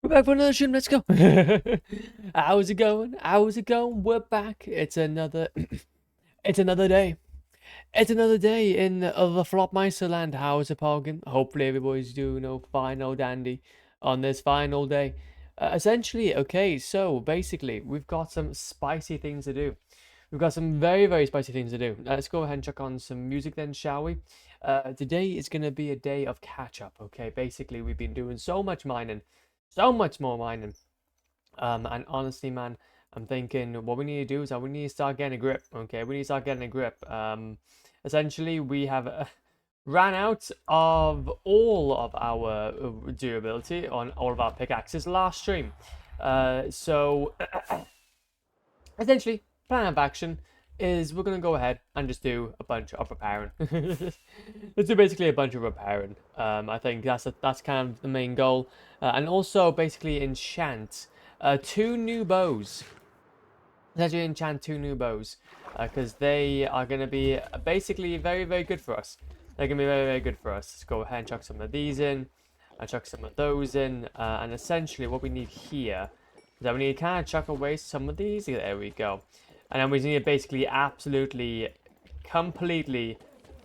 We're back for another stream. Let's go. How's it going? How's it going? We're back. It's another. It's another day. It's another day in the Flopmeister land. How's it, Poggin? Hopefully everybody's doing fine, dandy, on this final day. Essentially, okay. So basically, we've got some spicy things to do. We've got some very, very spicy things to do. Let's go ahead and check on some music then, shall we? Today is gonna be a day of catch up. Okay. Basically, we've been doing so much mining. So much more mining. And honestly, man, I'm thinking what we need to do is that we need to start getting a grip. Okay, we need to start getting a grip. Essentially, we have ran out of all of our durability on all of our pickaxes last stream. So essentially, plan of action is we're gonna go ahead and just do a bunch of repairing. Let's do basically a bunch of repairing. I think that's kind of the main goal, and also basically enchant two new bows. Let's actually enchant two new bows because they are gonna be basically very, very good for us. They're gonna be very, very good for us. Let's go ahead and chuck some of these in, and chuck some of those in, and essentially what we need here is that we need to kind of chuck away some of these. There we go. And then we need to basically absolutely, completely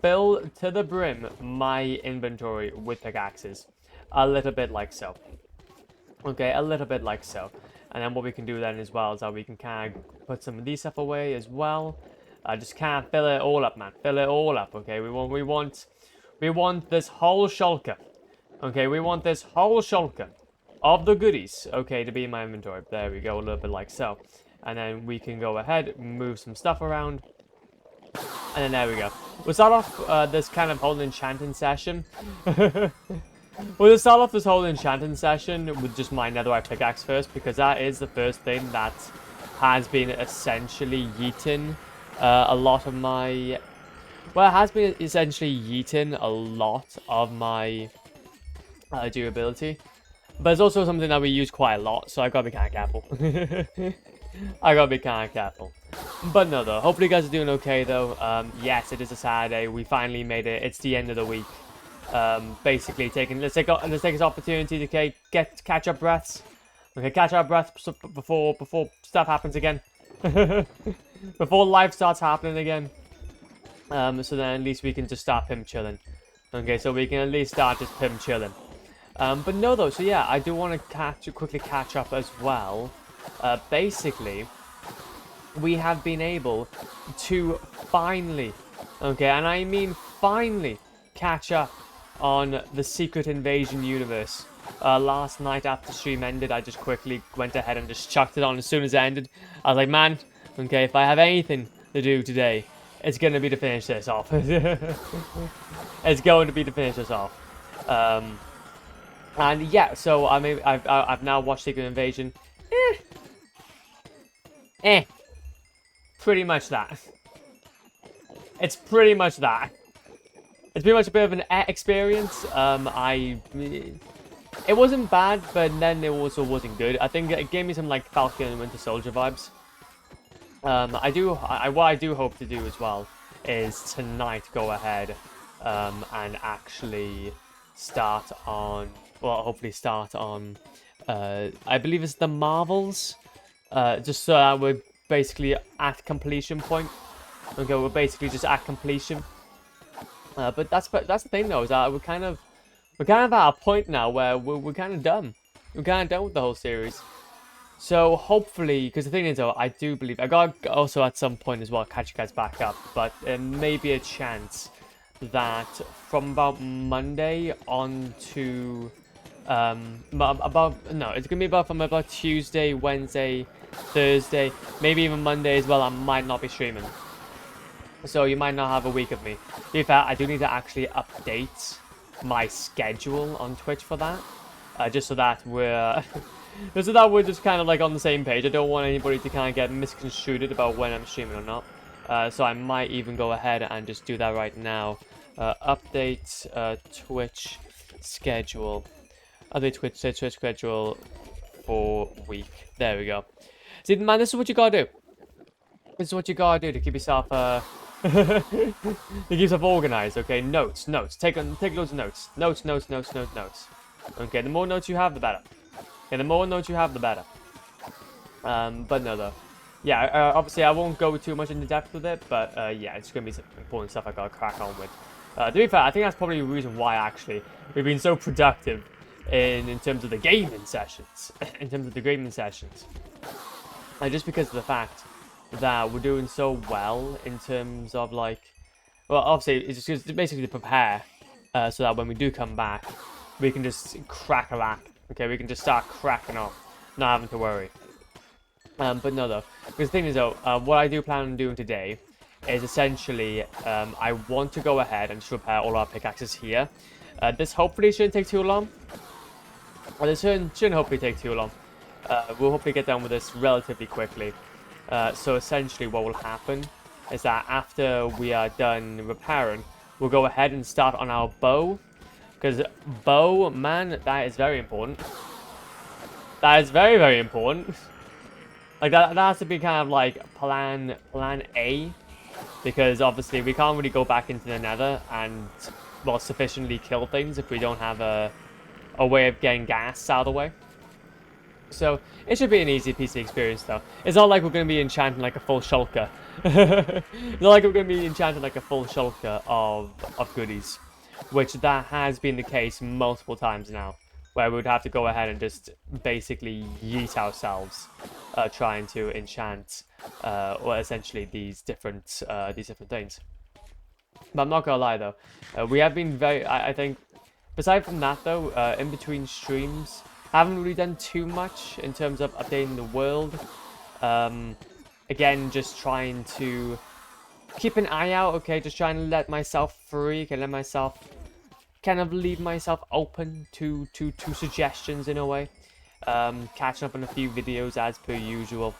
fill to the brim my inventory with pickaxes. A little bit like so. Okay, a little bit like so. And then what we can do then as well is that we can kind of put some of these stuff away as well. Just kind of fill it all up, man. Fill it all up, okay? We want this whole shulker. Okay, we want this whole shulker of the goodies, okay, to be in my inventory. There we go, a little bit like so. And then we can go ahead, move some stuff around. And then there we go. We'll start off this kind of whole enchanting session. We'll start off this whole enchanting session with just my netherite pickaxe first, because that is the first thing that has been essentially yeeting a lot of my... Well, it has been essentially yeeting a lot of my durability. But it's also something that we use quite a lot, so I gotta be kind of careful. I gotta be kind of careful. But no, though. Hopefully you guys are doing okay, though. Yes, it is a Saturday. We finally made it. It's the end of the week. Basically, let's take this opportunity to catch our breaths. Okay, catch our breaths before stuff happens again. Before life starts happening again. So then at least we can just start pimp chilling. Okay, so we can at least start just pimp chilling. But no, though. So yeah, I do want to quickly catch up as well. Basically, we have been able to finally, okay, and I mean finally, catch up on the Secret Invasion universe. Last night after stream ended, I just quickly went ahead and just chucked it on as soon as it ended. I was like, man, okay, if I have anything to do today, it's going to be to finish this off. It's going to be to finish this off. And yeah, so I've now watched Secret Invasion. Pretty much that. It's pretty much that. It's pretty much a bit of an experience. It wasn't bad, but then it also wasn't good. I think it gave me some like Falcon and Winter Soldier vibes. What I do hope to do as well is tonight go ahead and actually start on, well, hopefully start on, I believe it's the Marvels. Just so that we're basically at completion point. Okay, we're basically just at completion. But that's the thing though, is that we're kind of at a point now where we're kind of done. We're kind of done with the whole series. So hopefully, because the thing is though, I do believe I got also at some point as well catch you guys back up, but there may be a chance that from about Monday on to it's gonna be from about Tuesday, Wednesday, Thursday, maybe even Monday as well. I might not be streaming, so you might not have a week of me. To be fair, I do need to actually update my schedule on Twitch for that, just so that we're just kind of like on the same page. I don't want anybody to kind of get misconstrued about when I'm streaming or not. So I might even go ahead and just do that right now. Update Twitch schedule. Update Twitch schedule for week. There we go. See, man, this is what you gotta do. This is what you gotta do to keep yourself to keep yourself organized. Okay, notes. Take loads of notes. Notes. Okay, the more notes you have, the better. And the more nodes you have, the better. But no, though. Yeah, obviously I won't go too much into depth with it, but yeah, it's going to be some important stuff I got to crack on with. To be fair, I think that's probably the reason why, actually, we've been so productive in terms of the gaming sessions. Just because of the fact that we're doing so well in terms of, like... Well, obviously, it's just basically to prepare so that when we do come back, we can just crack a rack. Okay, we can just start cracking on, not having to worry. But no, though. Because the thing is, though, what I do plan on doing today is essentially, I want to go ahead and just repair all our pickaxes here. This hopefully shouldn't take too long. This shouldn't hopefully take too long. We'll hopefully get done with this relatively quickly. So essentially what will happen is that after we are done repairing, we'll go ahead and start on our bow. Because bow, man, that is very important. That is very, very important. Like, that has to be kind of like plan A. Because obviously we can't really go back into the nether and, well, sufficiently kill things if we don't have a way of getting gas out of the way. So, it should be an easy PC experience, though. It's not like we're going to be enchanting like a full shulker. It's not like we're going to be enchanting like a full shulker of goodies. Which that has been the case multiple times now. Where we would have to go ahead and just basically yeet ourselves. Trying to enchant, or essentially these different things. But I'm not going to lie, though. We have been very... I think... Aside from that, though, in between streams... haven't really done too much in terms of updating the world. Again, just trying to keep an eye out, okay? Just trying to let myself free, can let myself kind of leave myself open to suggestions in a way. Catching up on a few videos as per usual.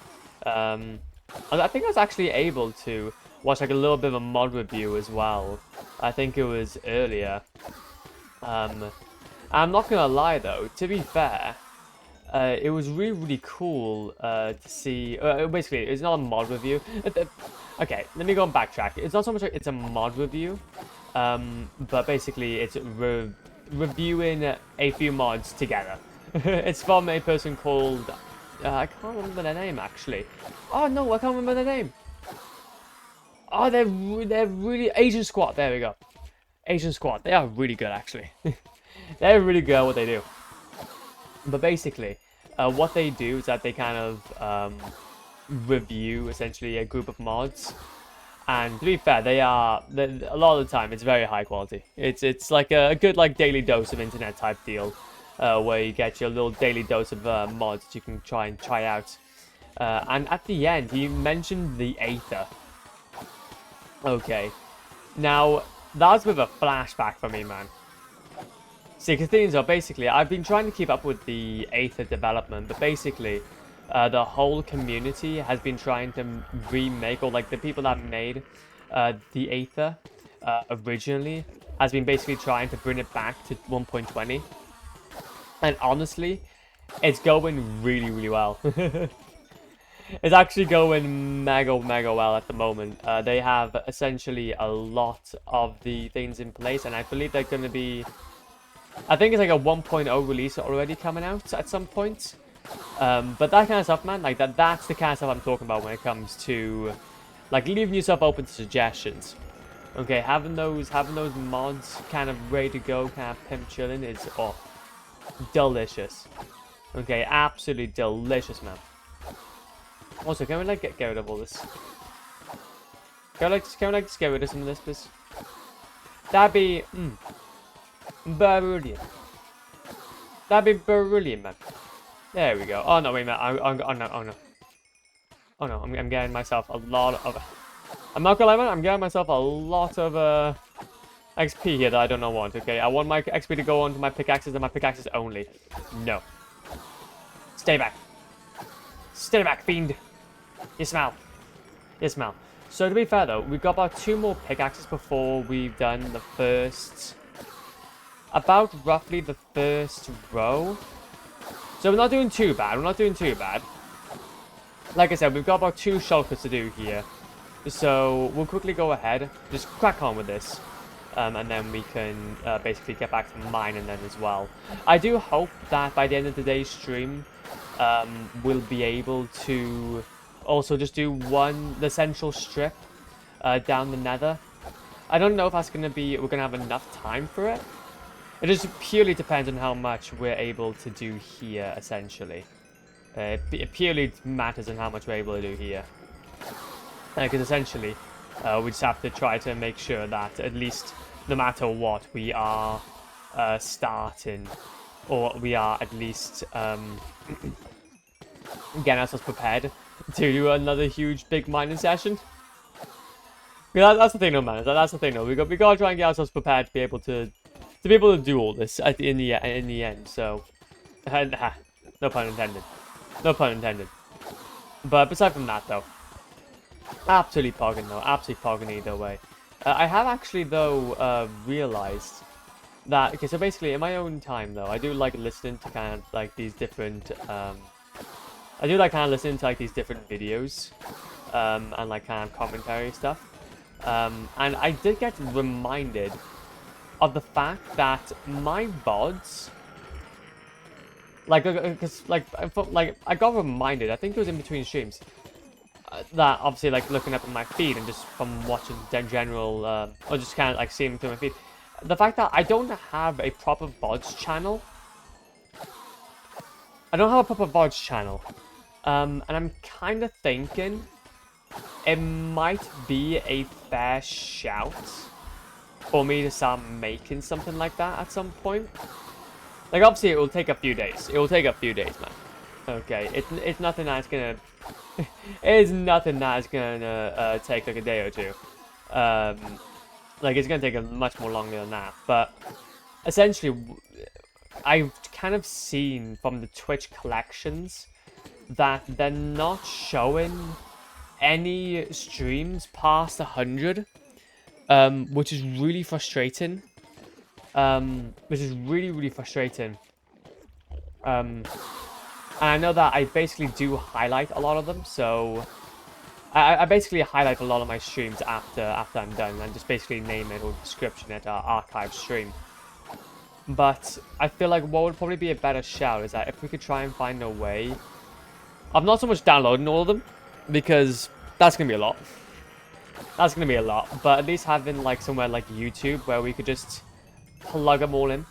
I think I was actually able to watch like a little bit of a mod review as well. I think it was earlier. I'm not gonna lie though, to be fair, it was really cool to see. Basically, it's not a mod review. Okay, let me go and backtrack. It's not so much like it's a mod review, but basically it's reviewing a few mods together. It's from a person called I can't remember their name actually. Oh no, I can't remember their name. Oh, they're really Asian Squad. There we go. Asian Squad. They are really good actually. They're really good at what they do. But basically, what they do is that they kind of review essentially a group of mods. And to be fair, a lot of the time it's very high quality. It's like a good like daily dose of internet type deal, where you get your little daily dose of mods that you can try out. And at the end, he mentioned the Aether. Okay, now that was a bit of a flashback for me, man. See, because things are basically, I've been trying to keep up with the Aether development, but basically, the whole community has been trying to remake, or like the people that made the Aether originally, has been basically trying to bring it back to 1.20. And honestly, it's going really well. It's actually going mega well at the moment. They have essentially a lot of the things in place, and I believe they're going to be... I think it's like a 1.0 release already coming out at some point. But that kind of stuff, man, like that's the kind of stuff I'm talking about when it comes to like leaving yourself open to suggestions. Okay, having those mods kind of ready to go, kind of pimp chilling is delicious. Okay, absolutely delicious, man. Also, can we like get rid of all this? Can we like just get rid of some of this, please? That'd be brilliant. That'd be brilliant, man. There we go. Oh no, wait a minute. Oh no. Oh no, I'm getting myself a lot of... I'm not gonna lie, man. I'm getting myself a lot of XP here that I don't want. Okay, I want my XP to go onto my pickaxes and my pickaxes only. No. Stay back. Stay back, fiend. You smell. You smell. So to be fair though, we've got about 2 more pickaxes before we've done the first... About roughly the first row. So we're not doing too bad. We're not doing too bad. Like I said, we've got about 2 shulkers to do here. So we'll quickly go ahead. Just crack on with this. and then we can basically get back to mining then as well. I do hope that by the end of today's stream, we'll be able to also just do the central strip down the nether. I don't know if that's we're gonna have enough time for it. It just purely depends on how much we're able to do here, essentially. It purely matters on how much we're able to do here. Because essentially, we just have to try to make sure that at least, no matter what, we are starting, or we are at least getting ourselves prepared to do another huge big mining session. Yeah, that's the thing, though, man. That's the thing, though. We gotta try and get ourselves prepared to be able to do all this in the end. So, no pun intended. No pun intended. But aside from that, though, absolutely pogging, though. Absolutely pogging either way. I have actually, though, realized that. Okay, so basically, in my own time, though, I do like listening to kind of like these different. I do like kind of listening to like these different videos, and like kind of commentary stuff. And I did get reminded of the fact that my VODs, because I got reminded, I think it was in between streams, that obviously like looking up at my feed and just from watching general, or just kind of like seeing through my feed, the fact that I don't have a proper VODs channel. I don't have a proper VODs channel, and I'm kind of thinking it might be a fair shout for me to start making something like that at some point. Like, obviously, it will take a few days. It will take a few days, man. Okay, it's nothing that's gonna... it is nothing that's gonna take, like, a day or two. Like, it's gonna take a much more longer than that. But, essentially, I've kind of seen from the Twitch collections that they're not showing any streams past 100. Which is really frustrating. Which is really, really frustrating. And I know that I basically do highlight a lot of them, so I basically highlight a lot of my streams after I'm done, and just basically name it or description it archive stream. But I feel like what would probably be a better shout is that if we could try and find a way of not so much downloading all of them, because that's gonna be a lot. That's going to be a lot, but at least having like somewhere like YouTube where we could just plug them all in.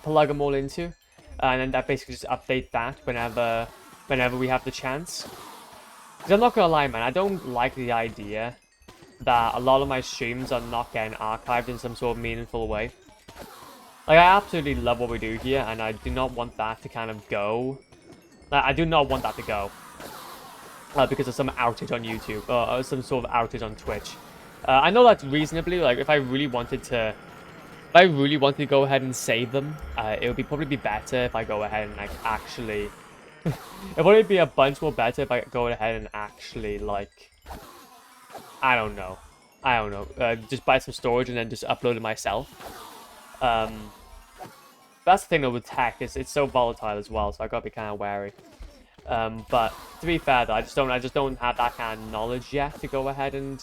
Plug them all into. And then that basically just update that whenever we have the chance. Because I'm not going to lie, man, I don't like the idea that a lot of my streams are not getting archived in some sort of meaningful way. Like, I absolutely love what we do here, and I do not want that to kind of go. Like, I do not want that to go. Because of some outage on YouTube, or some sort of outage on Twitch. I know that reasonably, like, if I really wanted to go ahead and save them, it would probably be better if I go ahead and, like, actually... it would probably be a bunch more better if I go ahead and actually, like... I don't know. Just buy some storage and then just upload it myself. That's the thing, though, with tech, is it's so volatile as well, so I gotta be kind of wary. But to be fair, though, I just don't have that kind of knowledge yet to go ahead and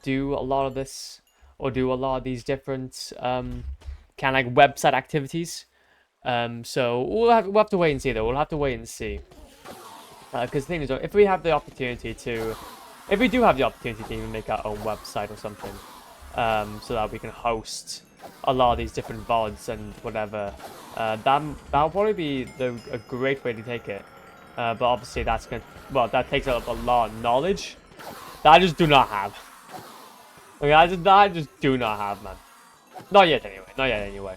do a lot of this, or do a lot of these different kind of like website activities. So we'll have to wait and see, though. We'll have to wait and see. Because the thing is, if we do have the opportunity to even make our own website or something, so that we can host a lot of these different VODs and whatever, that'll probably be a great way to take it. But obviously that takes up a lot of knowledge that I just do not have. Okay, I just do not have, man. Not yet anyway.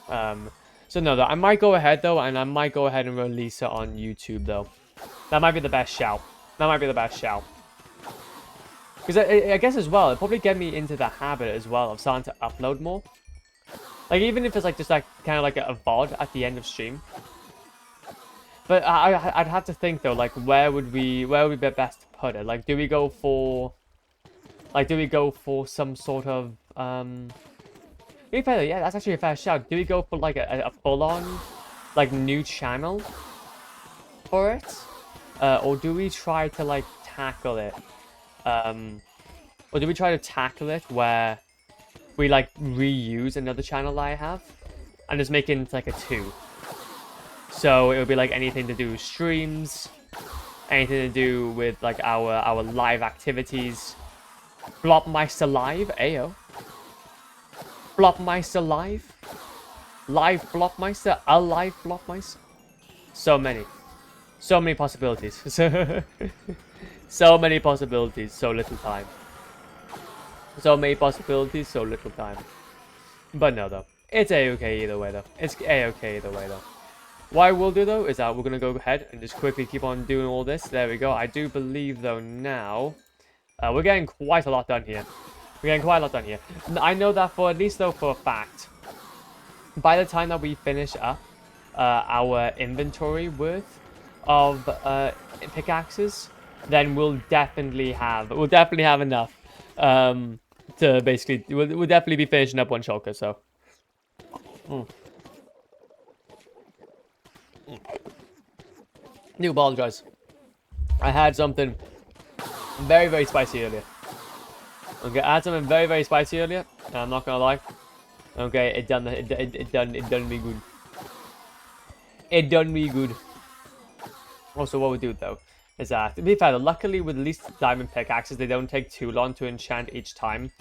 So no, I might go ahead though, and I might go ahead and release it on YouTube though. That might be the best shout. Because I guess as well, it'll probably get me into the habit as well of starting to upload more. Like, even if it's like just like kind of like a VOD at the end of stream. But I'd have to think though, like, where would be best to put it? Like, do we go for some sort of to be fair, yeah, that's actually a fair shout. Do we go for like a full-on like new channel for it, or do we try to like tackle it Or do we try to tackle it where we like reuse another channel I have and just make it into like a 2? So it would be like anything to do with streams, anything to do with like our live activities. Blopmeister Live, ayo. Blopmeister Live. Live Blopmeister, a live Blopmeister. So many. So many possibilities. So many possibilities, so little time. So many possibilities, so little time. But no, though. It's a-okay either way, though. It's a-okay either way, though. What I will do, though, is that we're going to go ahead and just quickly keep on doing all this. There we go. I do believe, though, now... we're getting quite a lot done here. We're getting quite a lot done here. I know that for, at least, though, for a fact, by the time that we finish up our inventory worth of pickaxes, then we'll definitely have enough to basically... We'll definitely be finishing up one shulker, so... Do apologize. I had something very, very spicy earlier. Okay, I had something very, very spicy earlier. And I'm not gonna lie. Okay, it done me good. It done me good. Also, what we do though is that, to be fair, luckily with at least diamond pickaxes, they don't take too long to enchant each time.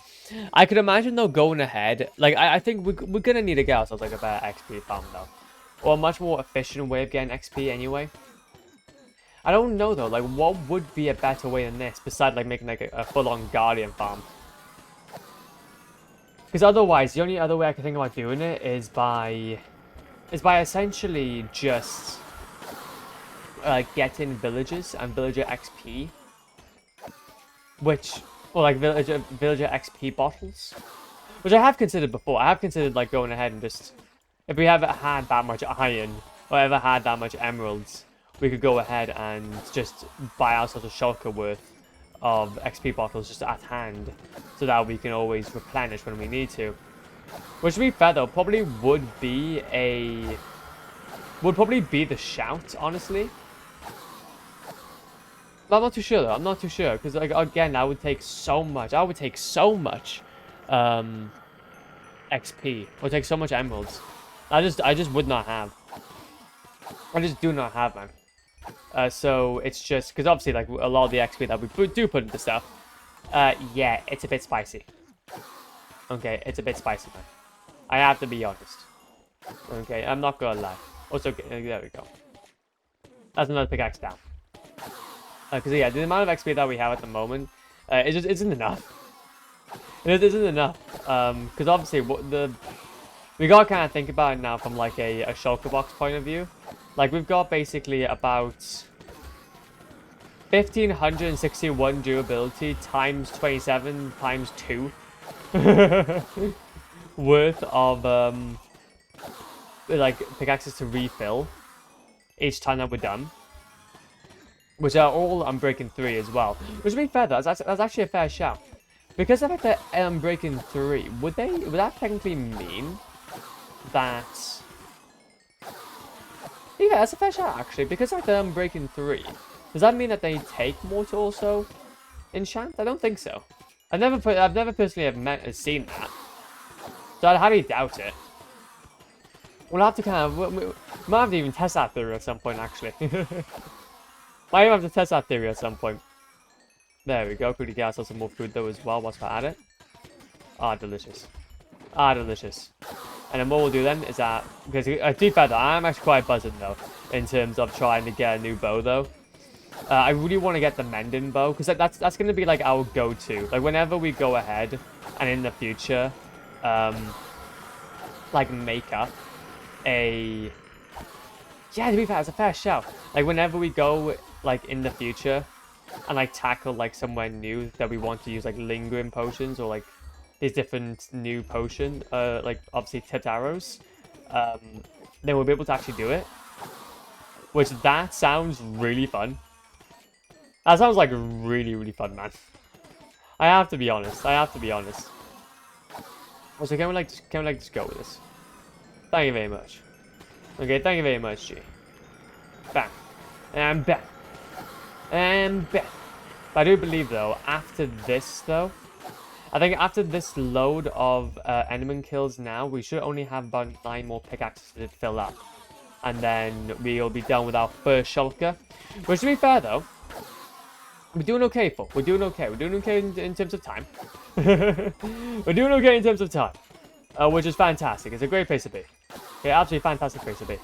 I could imagine though going ahead, like I think we're gonna need to get ourselves like a better XP farm though, or a much more efficient way of getting XP anyway. I don't know though, like what would be a better way than this besides like making like a full-on guardian farm? Because otherwise, the only other way I can think about doing it is by essentially just getting villagers and villager XP, or like villager XP bottles, which I have considered before. I have considered like going ahead and just, if we haven't had that much iron or ever had that much emeralds, we could go ahead and just buy ourselves a shulker worth of XP bottles just at hand, so that we can always replenish when we need to. Which, to be fair though, probably would probably be the shout, honestly. But I'm not too sure though. I'm not too sure because like again, that would take so much. I would take so much XP. Or take so much emeralds. I just would not have. I just do not have, man. So it's just because obviously like a lot of the XP that we do put into stuff, yeah, it's a bit spicy. Okay, it's a bit spicy, man. I have to be honest. Okay, I'm not gonna lie. Also, okay, there we go. That's another pickaxe down. Because yeah, the amount of XP that we have at the moment, it just isn't enough. It isn't enough. Because obviously we gotta kind of think about it now from like a shulker box point of view. Like we've got basically about 1561 durability times 27 times 2 worth of like pickaxes to refill each time that we're done, which are all Unbreaking 3 as well. Which, to be fair, that's actually a fair shout. Because of the fact that Unbreaking 3, would that technically mean that? Yeah, that's a fair shout actually. Because of the Unbreaking 3, does that mean that they take more to also enchant? I don't think so. I've never personally seen that, so I'd highly doubt it. We'll have to we might have to even test that theory at some point, actually. Might even have to test that theory at some point. There we go. Quickly get ourselves some more food, though, as well, whilst we're at it. Ah, delicious. Ah, delicious. And then what we'll do then is that, because to be fair, though, I'm actually quite buzzing, though, in terms of trying to get a new bow, though. I really want to get the mending bow, because that's going to be, like, our go-to. Like, whenever we go ahead, and in the future, like, make up a... Yeah, to be fair, it's a fair shout. Like, whenever we go, like, in the future, and, like, tackle, like, somewhere new that we want to use, like, lingering potions, or, like, these different new potion, like, obviously, tipped arrows, then we'll be able to actually do it. Which, that sounds really fun. That sounds, like, really, really fun, man. I have to be honest. Also, can we just go with this? Thank you very much. Okay, thank you very much, G. Bam. And bam. And bam. But I do believe, though, after this, though, I think after this load of enderman kills now, we should only have about 9 more pickaxes to fill up. And then we'll be done with our first shulker. Which, to be fair though, we're doing okay for. We're doing okay. We're doing okay in terms of time. We're doing okay in terms of time. Which is fantastic. It's a great place to be. Yeah, absolutely fantastic place to be.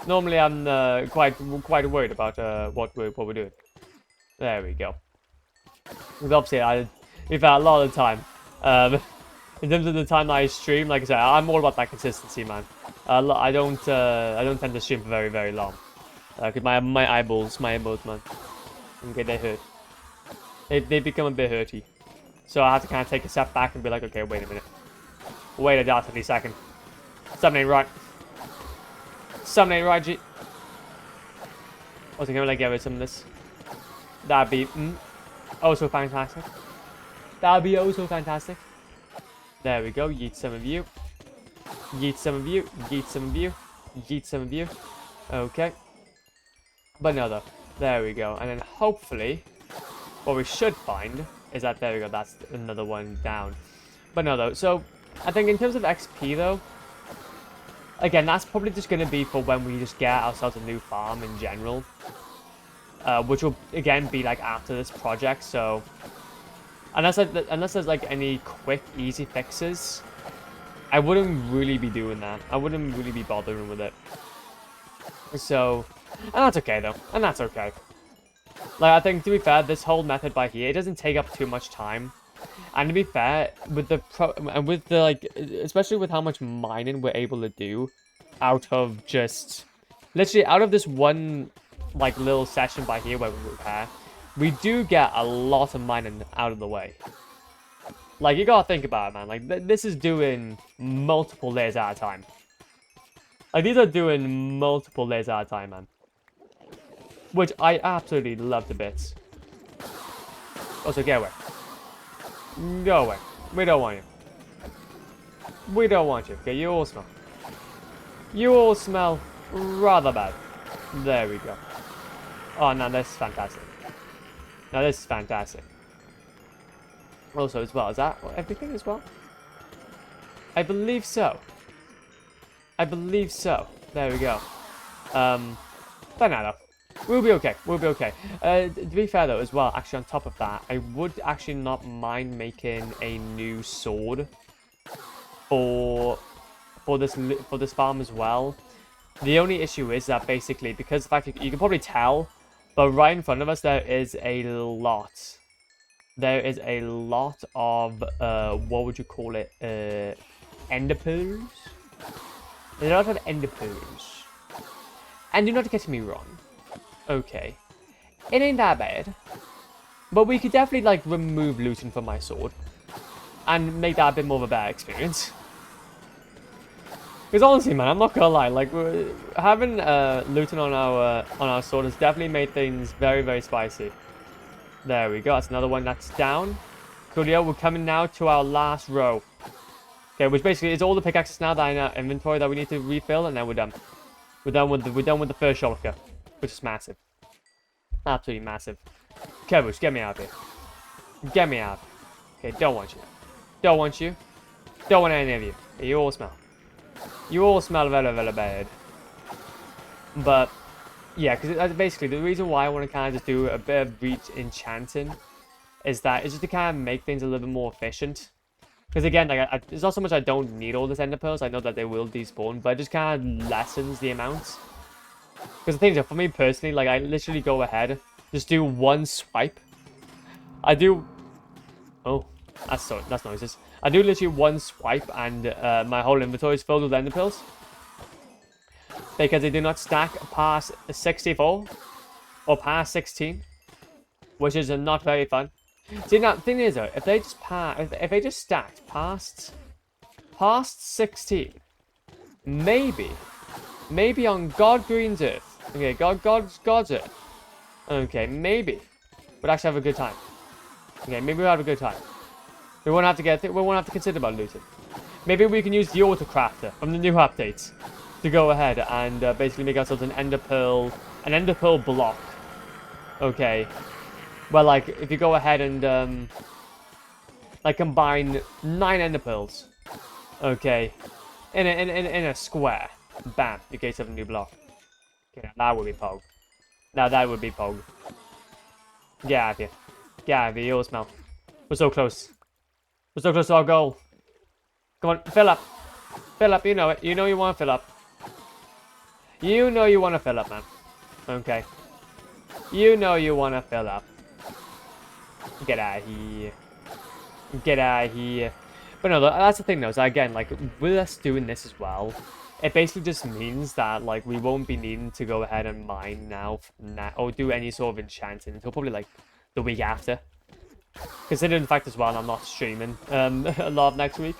Normally I'm quite worried about what we're doing. There we go. Because obviously we've had a lot of time. In terms of the time that I stream, like I said, I'm all about that consistency, man. I don't tend to stream for very, very long. Cause my eyeballs, man, okay, they hurt. They become a bit hurty. So I have to kind of take a step back and be like, okay, wait a minute. Wait a daftly second. Something ain't right. Something ain't right, G. Also, can we like get rid of some of this? That'd be oh so fantastic. That'd be oh so fantastic. There we go. Yeet some of you. Yeet some of you. Yeet some of you. Yeet some of you. Okay. But no, though. There we go. And then hopefully, what we should find is that, there we go, that's another one down. But no, though. So, I think in terms of XP, though, again, that's probably just going to be for when we just get ourselves a new farm in general. Which will, again, be, like, after this project, so... Unless there's, like, any quick, easy fixes, I wouldn't really be doing that. I wouldn't really be bothering with it. So... And that's okay, though. And that's okay. Like, I think, to be fair, this whole method by here, it doesn't take up too much time. And to be fair, with the like, especially with how much mining we're able to do out of just, literally out of this one, like, little session by here where we repair, we do get a lot of mining out of the way. Like, you gotta think about it, man. Like, this is doing multiple layers at a time. Like, these are doing multiple layers at a time, man. Which I absolutely love to bits. Also, get away. Go away. We don't want you. We don't want you. Okay, you all smell. You all smell rather bad. There we go. Oh, no, this is fantastic. Now, this is fantastic. Also, as well, is that everything as well? I believe so. I believe so. There we go. But no, though. We'll be okay. We'll be okay. To be fair, though, as well, actually, on top of that, I would actually not mind making a new sword for this farm as well. The only issue is that basically, because the fact you can probably tell, but right in front of us there is a lot. There is a lot of what would you call it? Ender pearls. There's a lot of ender pearls. And do not get me wrong. Okay. It ain't that bad. But we could definitely, like, remove looting from my sword. And make that a bit more of a better experience. Because honestly, man, I'm not gonna lie. Like, having looting on our sword has definitely made things very, very spicy. There we go. That's another one that's down. Coolio, we're coming now to our last row. Okay, which basically is all the pickaxes now that are in our inventory that we need to refill, and then we're done. We're done with the first shulker. Which is massive. Absolutely massive. Kebush, get me out of here. Get me out. Okay, don't want you. Don't want you. Don't want any of you. You all smell. You all smell very, very bad. But, yeah, because basically the reason why I want to kind of just do a bit of reach enchanting is that it's just to kind of make things a little bit more efficient. Because again, like, it's not so much I don't need all this ender pearls. I know that they will despawn, but it just kind of lessens the amounts. Because the thing is, for me personally, like, I literally go ahead, just do one swipe. I do... Oh, that's noises. I do literally one swipe, and my whole inventory is filled with ender pearls. Because they do not stack past 64, or past 16, which is not very fun. See, now, the thing is, though, if they just if they just stacked past 16, maybe on God Green's Earth. Okay, God's Earth. Okay, maybe. We'd actually have a good time. Okay, maybe we'll have a good time. We won't have to consider about looting. Maybe we can use the autocrafter from the new updates to go ahead and basically make ourselves an ender pearl block. Okay. Well, like, if you go ahead and like combine 9 ender pearls. Okay, in a square. Bam, you get yourself a new block. Okay, that would be Pog. Now that would be Pog. Get out of here. Get out of here, you'll smell. We're so close. We're so close to our goal. Come on, fill up. Fill up, you know it. You know you want to fill up. You know you want to fill up, man. Okay. You know you want to fill up. Get out of here. Get out of here. But no, that's the thing though. So again, like, with us doing this as well, it basically just means that, like, we won't be needing to go ahead and mine now, or do any sort of enchanting until probably, like, the week after. Considering the fact as well, I'm not streaming a lot of next week.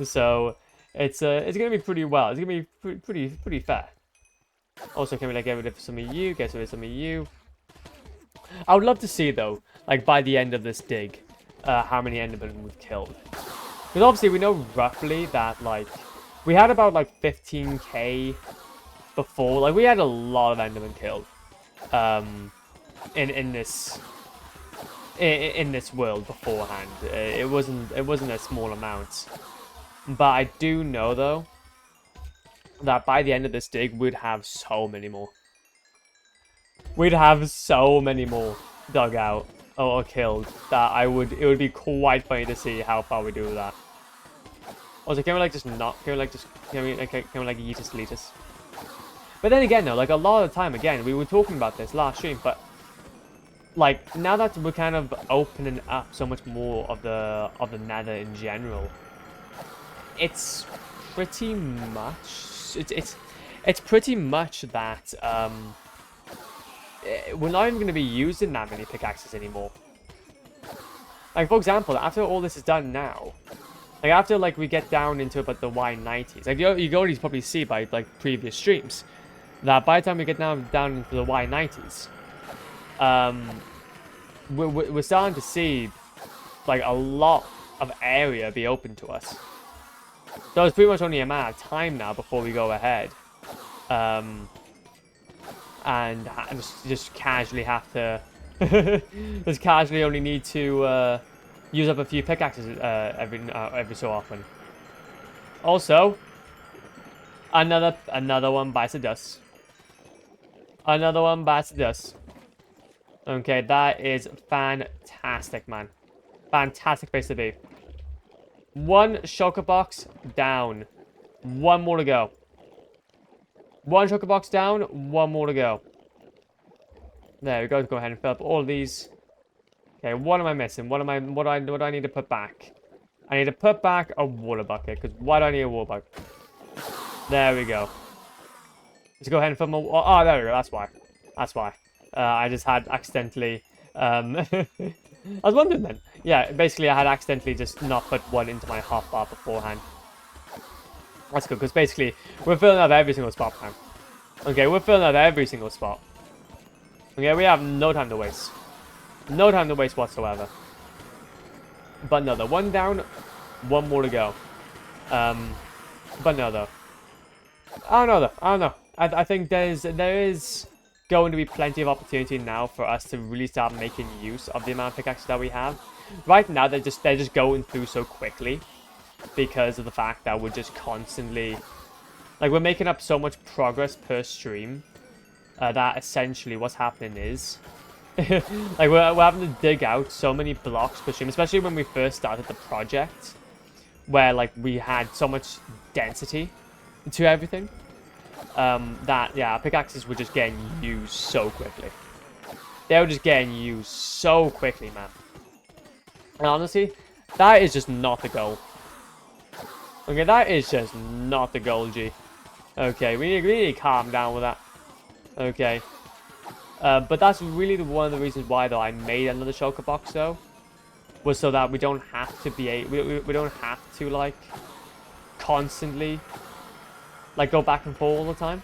So, it's going to be pretty well. It's going to be pretty fair. Also, can we, like, get rid of some of you, get rid of some of you. I would love to see, though, like, by the end of this dig, how many endermen we've killed. Because obviously we know roughly that, like, we had about, like, 15k before. Like, we had a lot of endermen killed in this world beforehand. It wasn't a small amount. But I do know, though, that by the end of this dig, we'd have so many more. We'd have so many more dug out or killed that it would be quite funny to see how far we do with that. Also, can we like just not? Can we like yeet us, delete us? But then again, though, like a lot of the time, again, we were talking about this last stream, but like now that we're kind of opening up so much more of the Nether in general, it's pretty much it's pretty much that we're not even going to be using that many pickaxes anymore. Like, for example, after all this is done now, like after like we get down into about the Y90s, like you can already probably see by like previous streams that by the time we get down into the Y90s, we're starting to see like a lot of area be open to us. So it's pretty much only a matter of time now before we go ahead and just casually have to just casually only need to use up a few pickaxes every so often. Also, another one bites the dust. Another one bites the dust. Okay, that is fantastic, man. Fantastic place to be. One shulker box down. One more to go. One shulker box down. One more to go. There we go. Go ahead and fill up all of these. Okay, what am I missing? What do I need to put back? I need to put back a water bucket. Because why do I need a water bucket? There we go. Let's go ahead and fill my... Oh, there we go. That's why. That's why. I just had accidentally... I was wondering then. Yeah, basically I had accidentally just not put one into my hotbar beforehand. That's good, because basically we're filling up every single spot now. Okay, we're filling up every single spot. Okay, we have no time to waste. No time to waste whatsoever. But no, though. One down, one more to go. But no, though. I don't know, though. I don't know. I think there is going to be plenty of opportunity now for us to really start making use of the amount of pickaxes that we have. Right now, they're just going through so quickly because of the fact that we're just constantly, like, we're making up so much progress per stream that essentially what's happening is like we're having to dig out so many blocks per stream, especially when we first started the project, where like we had so much density to everything. That, yeah, pickaxes were just getting used so quickly. They were just getting used so quickly, man. And honestly, that is just not the goal. Okay, that is just not the goal, G. Okay, we need to calm down with that. Okay. But that's really one of the reasons why, though, I made another shulker box, though. Was so that we don't have to be... We don't have to, like, constantly... like, go back and forth all the time.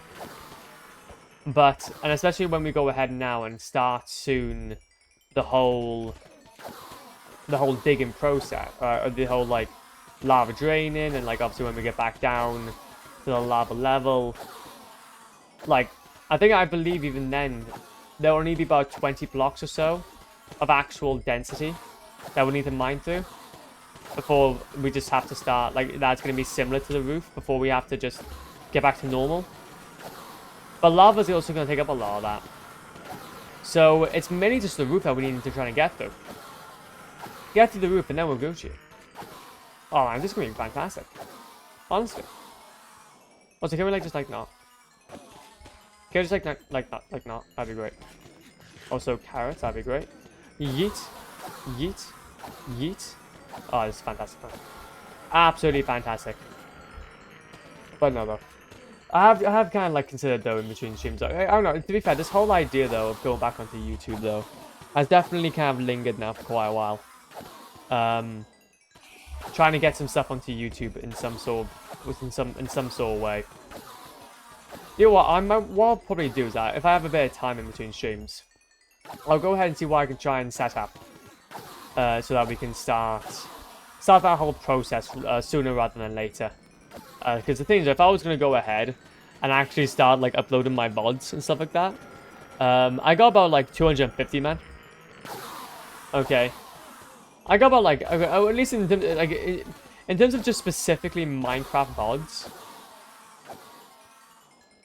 But, and especially when we go ahead now and start soon the whole digging process, or the whole, like, lava draining, and, like, obviously when we get back down to the lava level, like, I believe even then, there will only be about 20 blocks or so of actual density that we need to mine through. before we just have to start, like, that's going to be similar to the roof before we have to just get back to normal. But lava's also going to take up a lot of that. So it's mainly just the roof that we need to try and get through. Get to the roof and then we'll Gucci. Oh man, this is going to be fantastic. Honestly. Also, can we like just like not? Can we just like not? That'd be great. Also, carrots, that'd be great. Yeet. Yeet. Yeet. Oh, this is fantastic. Absolutely fantastic. But no, though. I have kind of like considered though in between streams. I don't know. To be fair, this whole idea though of going back onto YouTube though has definitely kind of lingered now for quite a while. Trying to get some stuff onto YouTube in some sort of way. You know what I'll probably do is that if I have a bit of time in between streams, I'll go ahead and see what I can try and set up, so that we can start that whole process sooner rather than later. Because the thing is, if I was going to go ahead and actually start like uploading my VODs and stuff like that, I got about like 250, man. Okay. I got about like, at least in terms of just specifically Minecraft VODs,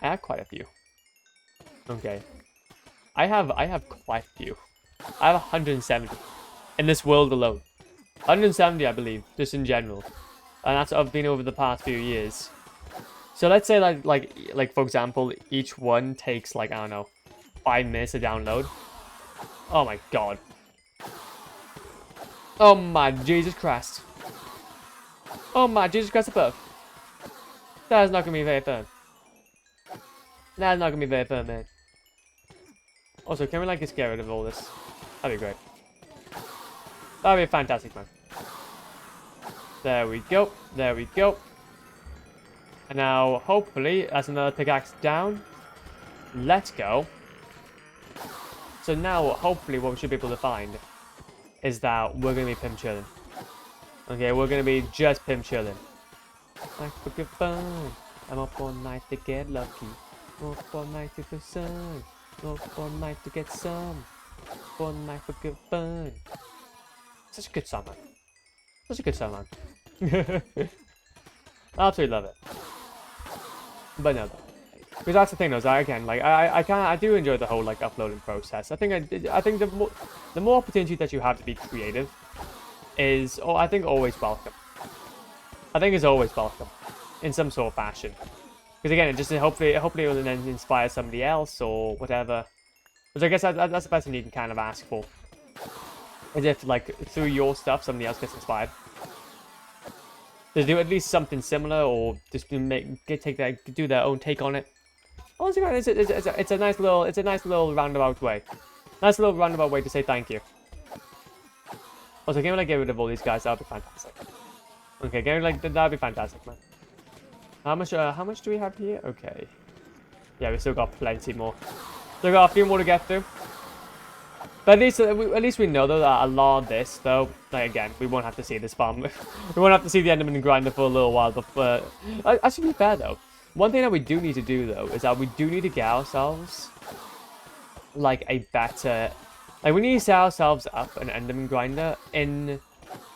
I have quite a few. Okay. I have quite a few. I have 170 in this world alone. 170, I believe, just in general. And that's what I've been over the past few years. So let's say like for example, each one takes like, I don't know, 5 minutes to download. Oh my god. Oh my Jesus Christ. Oh my Jesus Christ above. That is not gonna be very fun. That is not gonna be very fun, man. Also, can we like just get rid of all this? That'd be great. That'd be fantastic, man. There we go. There we go. And now, hopefully, that's another pickaxe down. Let's go. So now, hopefully, what we should be able to find is that we're going to be pimp chilling. Okay, we're going to be just pimp chilling. Like for good fun. I'm up all night to get lucky. Up all night to the sun. Up all night to get some. Up all night for good fun. Such a good song, man. Such a good song, man. I absolutely love it. But no, because that's the thing, though. Is again, like I do enjoy the whole like uploading process. I think the more opportunity that you have to be creative is, I think, always welcome. I think it's always welcome in some sort of fashion. Because again, it just hopefully it will then inspire somebody else or whatever. Which I guess that's the best thing you can kind of ask for. Is if like through your stuff somebody else gets inspired to do at least something similar, or just do their own take on it. Honestly, man, it's a nice little roundabout way. Nice little roundabout way to say thank you. Also, can we like get rid of all these guys? That'd be fantastic. Okay, can we like that'd be fantastic, man. How much do we have here? Okay. Yeah, we still got plenty more. Still got a few more to get through. But at least we know though that a lot of this though, like again, we won't have to see this farm. We won't have to see the Enderman grinder for a little while. But actually, to be fair though, one thing that we do need to do though is that we do need to get ourselves like a better, like we need to set ourselves up an Enderman grinder in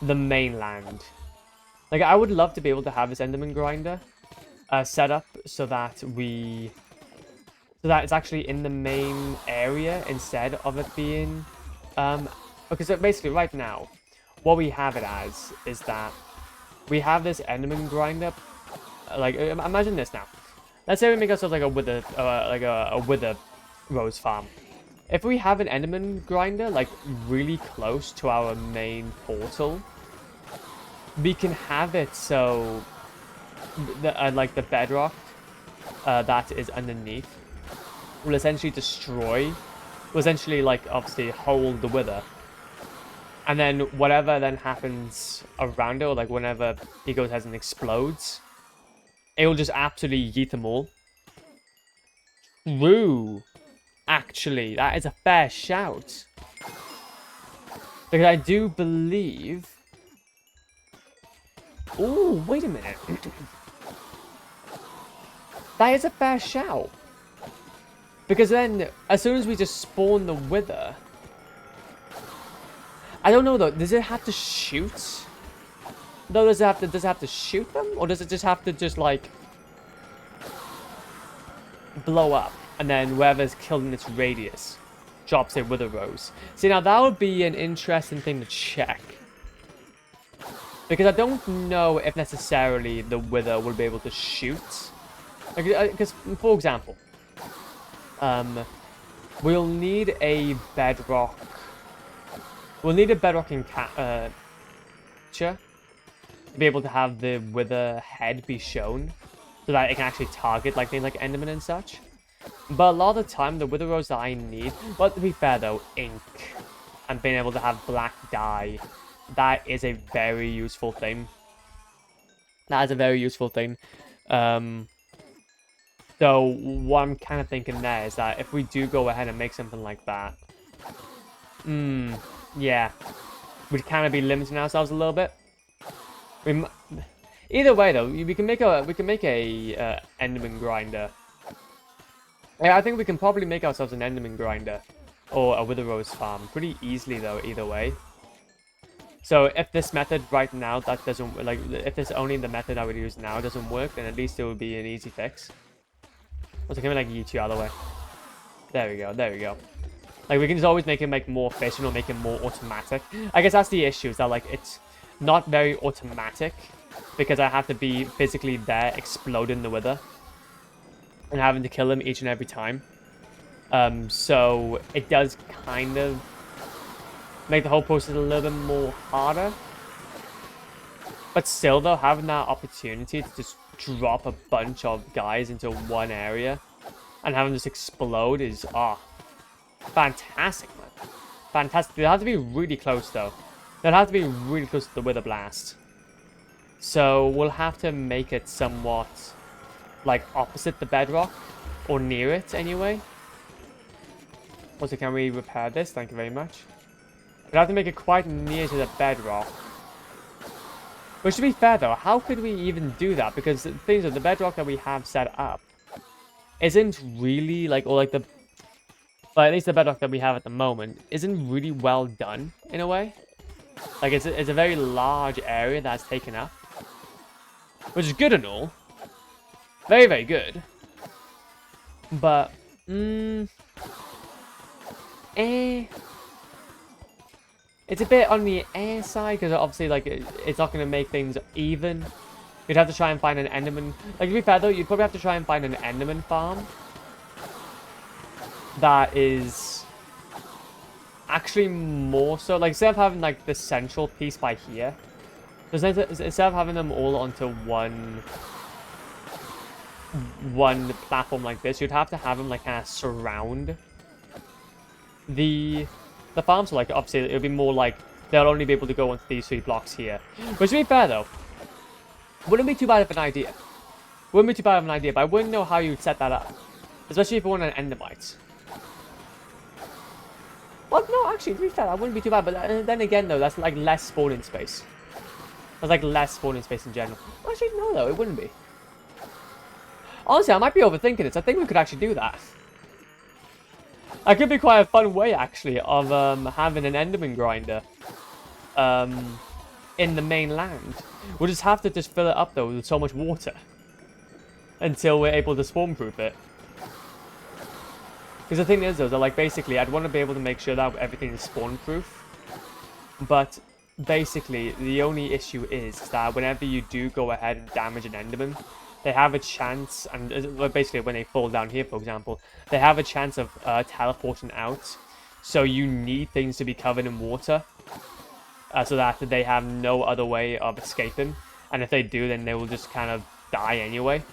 the mainland. Like I would love to be able to have this Enderman grinder set up so that it's actually in the main area instead of it being because basically right now what we have it as is that we have this Enderman grinder. Like imagine this now. Let's say we make ourselves like a wither rose farm. If we have an Enderman grinder like really close to our main portal, we can have it so like the bedrock that is underneath will essentially like obviously hold the wither, and then whatever then happens around it, or like whenever he goes ahead and explodes, it will just absolutely yeet them all. True. Actually, that is a fair shout, because I do believe. Oh, wait a minute. That is a fair shout. Because then, as soon as we just spawn the wither... I don't know though, does it have to shoot? though, does it have to shoot them, or does it just have to just like blow up, and then whoever's killed in its radius drops a wither rose? See, now that would be an interesting thing to check, because I don't know if necessarily the wither will be able to shoot. Because, for example, we'll need a bedrock. We'll need a bedrock capture to be able to have the wither head be shown, so that it can actually target like things like Enderman and such. But a lot of the time, the wither rose that I need, but to be fair though, ink and being able to have black dye, that is a very useful thing. That is a very useful thing. So what I'm kind of thinking there is that if we do go ahead and make something like that, yeah, we'd kind of be limiting ourselves a little bit. Either way though, we can make a Enderman grinder. Yeah, I think we can probably make ourselves an Enderman grinder or a wither rose farm pretty easily though. Either way. So if this method right now that doesn't like, if this only the method I would use now doesn't work, then at least it would be an easy fix. Also, can we like yeet you out of the way? There we go. There we go. Like, we can just always make it like more efficient or make it more automatic. I guess that's the issue, is that like it's not very automatic because I have to be physically there exploding the wither and having to kill him each and every time. So it does kind of make the whole process a little bit more harder. But still though, having that opportunity to just drop a bunch of guys into one area and have them just explode is fantastic, man. Fantastic. They'll have to be really close though. They'll have to be really close to the wither blast. So we'll have to make it somewhat like opposite the bedrock, or near it anyway. Also, can we repair this? Thank you very much. We'll have to make it quite near to the bedrock. But to be fair though, how could we even do that? Because the things of the bedrock that we have set up isn't really like, or like the, but at least the bedrock that we have at the moment isn't really well done in a way. Like it's a very large area that's taken up, which is good and all. Very, very good. But, it's a bit on the air side, because obviously, like, it's not going to make things even. You'd have to try and find an Enderman. Like, to be fair, though, you'd probably have to try and find an Enderman farm that is actually more so. Like, instead of having, like, the central piece by here, instead of having them all onto one platform like this, you'd have to have them, like, kind of surround the farm. So like obviously it would be more like they'll only be able to go onto these 3 blocks here. Which, to be fair though, wouldn't be too bad of an idea. Wouldn't be too bad of an idea, but I wouldn't know how you'd set that up. Especially if you want an endermite. Well, no, actually, to be fair, that wouldn't be too bad. But then again though, that's like less spawning space. That's like less spawning space in general. Actually, no though, it wouldn't be. Honestly, I might be overthinking it. I think we could actually do that. That could be quite a fun way, actually, of having an Enderman grinder in the main land. We'll just have to just fill it up, though, with so much water until we're able to spawn-proof it. Because the thing is, though, that, like, basically, I'd want to be able to make sure that everything is spawn-proof. But basically, the only issue is that whenever you do go ahead and damage an Enderman, they have a chance, and basically when they fall down here, for example, they have a chance of teleporting out. So you need things to be covered in water so that they have no other way of escaping. And if they do, then they will just kind of die anyway.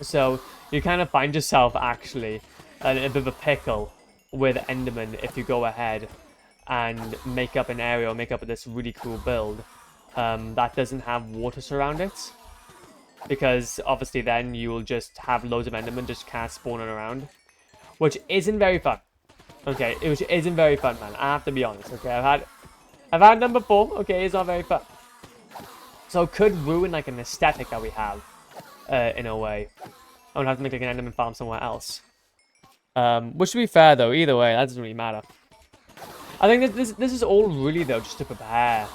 So you kind of find yourself actually in a bit of a pickle with Enderman if you go ahead and make up an area or make up this really cool build that doesn't have water surround it. Because obviously then you will just have loads of Endermen just kind of spawning around, which isn't very fun. Okay, which isn't very fun, man. I have to be honest. Okay, I've had them before. Okay, it's not very fun. So it could ruin like an aesthetic that we have, in a way. I would have to make like an Enderman farm somewhere else. Which, to be fair though, either way, that doesn't really matter. I think this is all really though just to prepare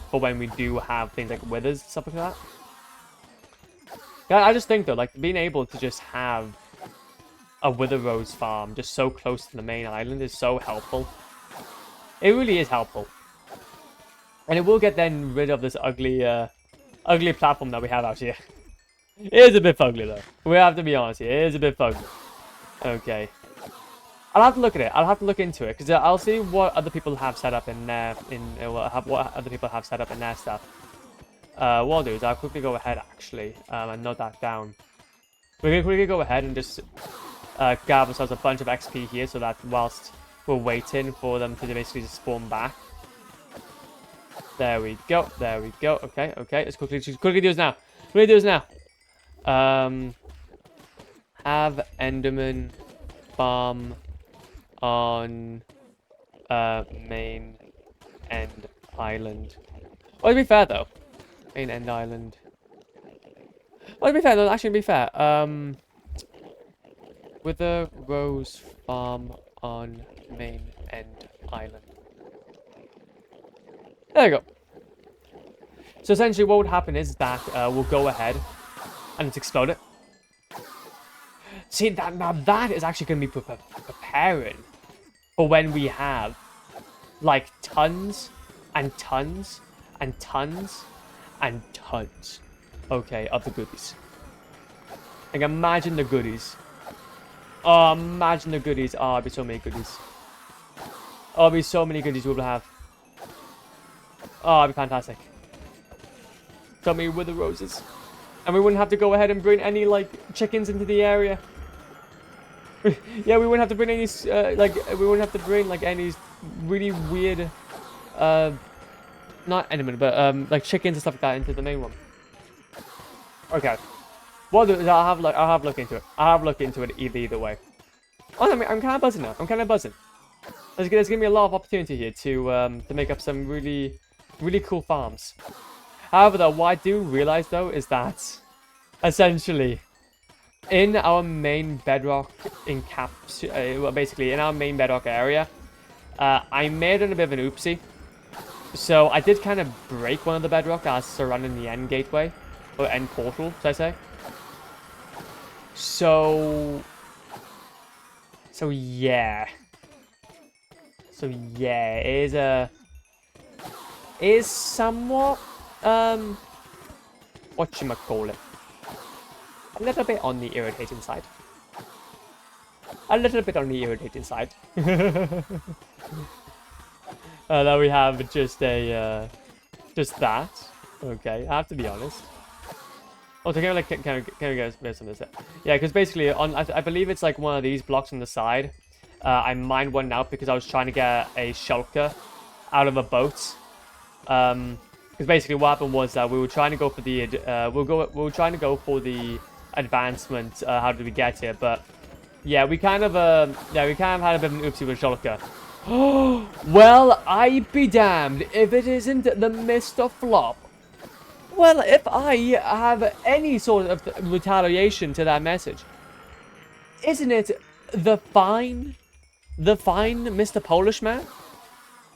for when we do have things like withers, stuff like that. Yeah, I just think though, like being able to just have a wither rose farm just so close to the main island is so helpful. It really is helpful. And it will get then rid of this ugly platform that we have out here. It is a bit fugly though. We have to be honest here. It is a bit fugly. Okay. I'll have to look at it. I'll have to look into it because I'll see what other people have set up in their what other people have set up in their stuff. What I'll do is I'll quickly go ahead actually and note that down. We're gonna quickly go ahead and just grab ourselves a bunch of XP here so that whilst we're waiting for them to basically just spawn back. There we go. There we go. Okay. Okay. Let's quickly do this now. Quickly do this now. Have Enderman farm on main end island. Oh, to be fair though, main end island. Oh, to be fair though, actually to be fair, with the rose farm on main end island. There you go. So essentially, what would happen is that we'll go ahead and let's explode it. See, now that is actually going to be preparing for when we have like tons and tons and tons and tons, okay, of the goodies. Like imagine the goodies. Oh, imagine the goodies. Oh, it'd be so many goodies. Oh, it'd be so many goodies we will have. Oh, it'd be fantastic. So many wither roses. And we wouldn't have to go ahead and bring any, like, chickens into the area. Yeah, we wouldn't have to bring any, we wouldn't have to bring, like, any really weird, not enderman, but, like, chickens and stuff like that into the main one. Okay. What I'll do is I'll have a look into it. I'll have a look into it either way. Oh, I mean, I'm kind of buzzing now. I'm kind of buzzing. There's going to be a lot of opportunity here to make up some really, really cool farms. However, though, what I do realize, though, is that, essentially, in our main bedrock basically, in our main bedrock area, I made it a bit of an oopsie. So, I did kind of break one of the bedrock as surrounding the end gateway, or end portal, should I say. So, yeah. So, yeah, it is somewhat... whatchamacallit? A little bit on the irritating side. A little bit on the irritating side. Now we have just a, just that. Okay, I have to be honest. Oh, so can we get some of this? Yeah, because basically, I believe it's like one of these blocks on the side. I mined one out because I was trying to get a shulker out of a boat. Because basically what happened was that we were trying to go for the we were trying to go for the advancement. How did we get here? But yeah, we kind of had a bit of an oopsie with shulker. Well, I be damned if it isn't the Mr. Flop. Well, if I have any sort of retaliation to that message, isn't it the fine Mr. Polish man?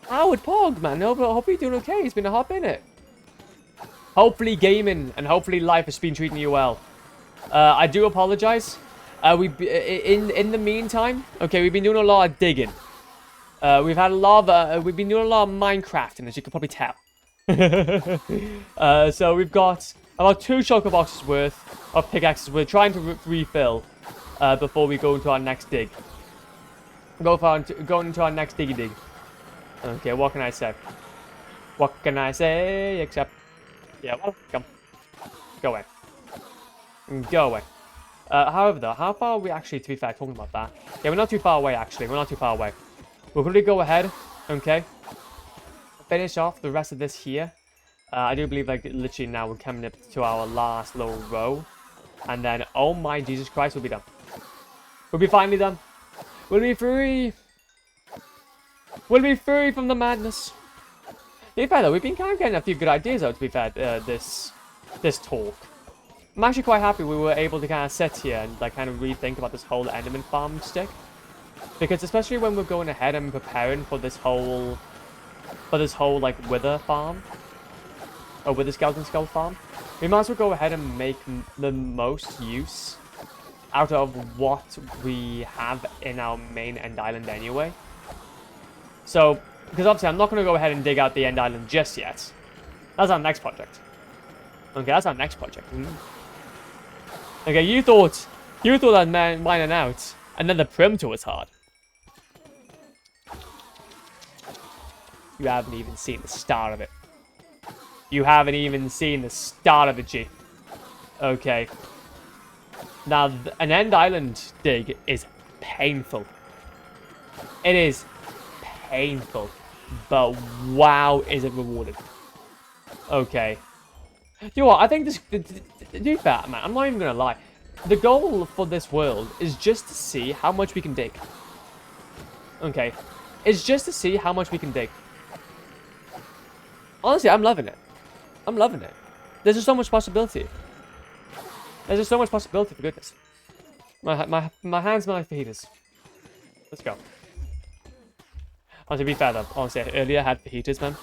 Howard Pog, man. I hope you're doing okay. It's been a hot minute. Hopefully gaming and hopefully life has been treating you well. I do apologize. In the meantime, okay, we've been doing a lot of digging. We've been doing a lot of Minecrafting, as you can probably tell. So we've got about 2 shulker boxes worth of pickaxes we're trying to refill before we go into our next dig. Going into our next diggy dig. Okay, what can I say? What can I say except... Yeah, welcome. Go away. Go away. However, though, how far are we actually, to be fair, talking about that? Yeah, we're not too far away, actually. We're not too far away. We'll quickly go ahead, okay? Finish off the rest of this here. I do believe, like, literally now we're coming up to our last little row. And then, oh my Jesus Christ, we'll be done. We'll be finally done. We'll be free. We'll be free from the madness. To be fair, though, we've been kind of getting a few good ideas, though, to be fair, this talk. I'm actually quite happy we were able to kind of sit here and, like, kind of rethink about this whole Enderman farm stick. Because especially when we're going ahead and preparing for this whole like, wither farm, with the skeleton skull farm, we might as well go ahead and make the most use out of what we have in our main end island anyway. So, because obviously I'm not going to go ahead and dig out the end island just yet. That's our next project. Okay, that's our next project. Okay, you thought that mining out, and then the perimeter was hard. You haven't even seen the start of it. You haven't even seen the start of it, G. Okay. Now, an end island dig is painful. It is painful. But wow, is it rewarded. Okay. You know what, I think this... To be fair, man, I'm not even going to lie. The goal for this world is just to see how much we can dig. Okay. It's just to see how much we can dig. Honestly, I'm loving it. I'm loving it. There's just so much possibility. There's just so much possibility, for goodness. My hands smell like fajitas. Let's go. Oh, to be fair though, honestly, earlier I had fajitas, man.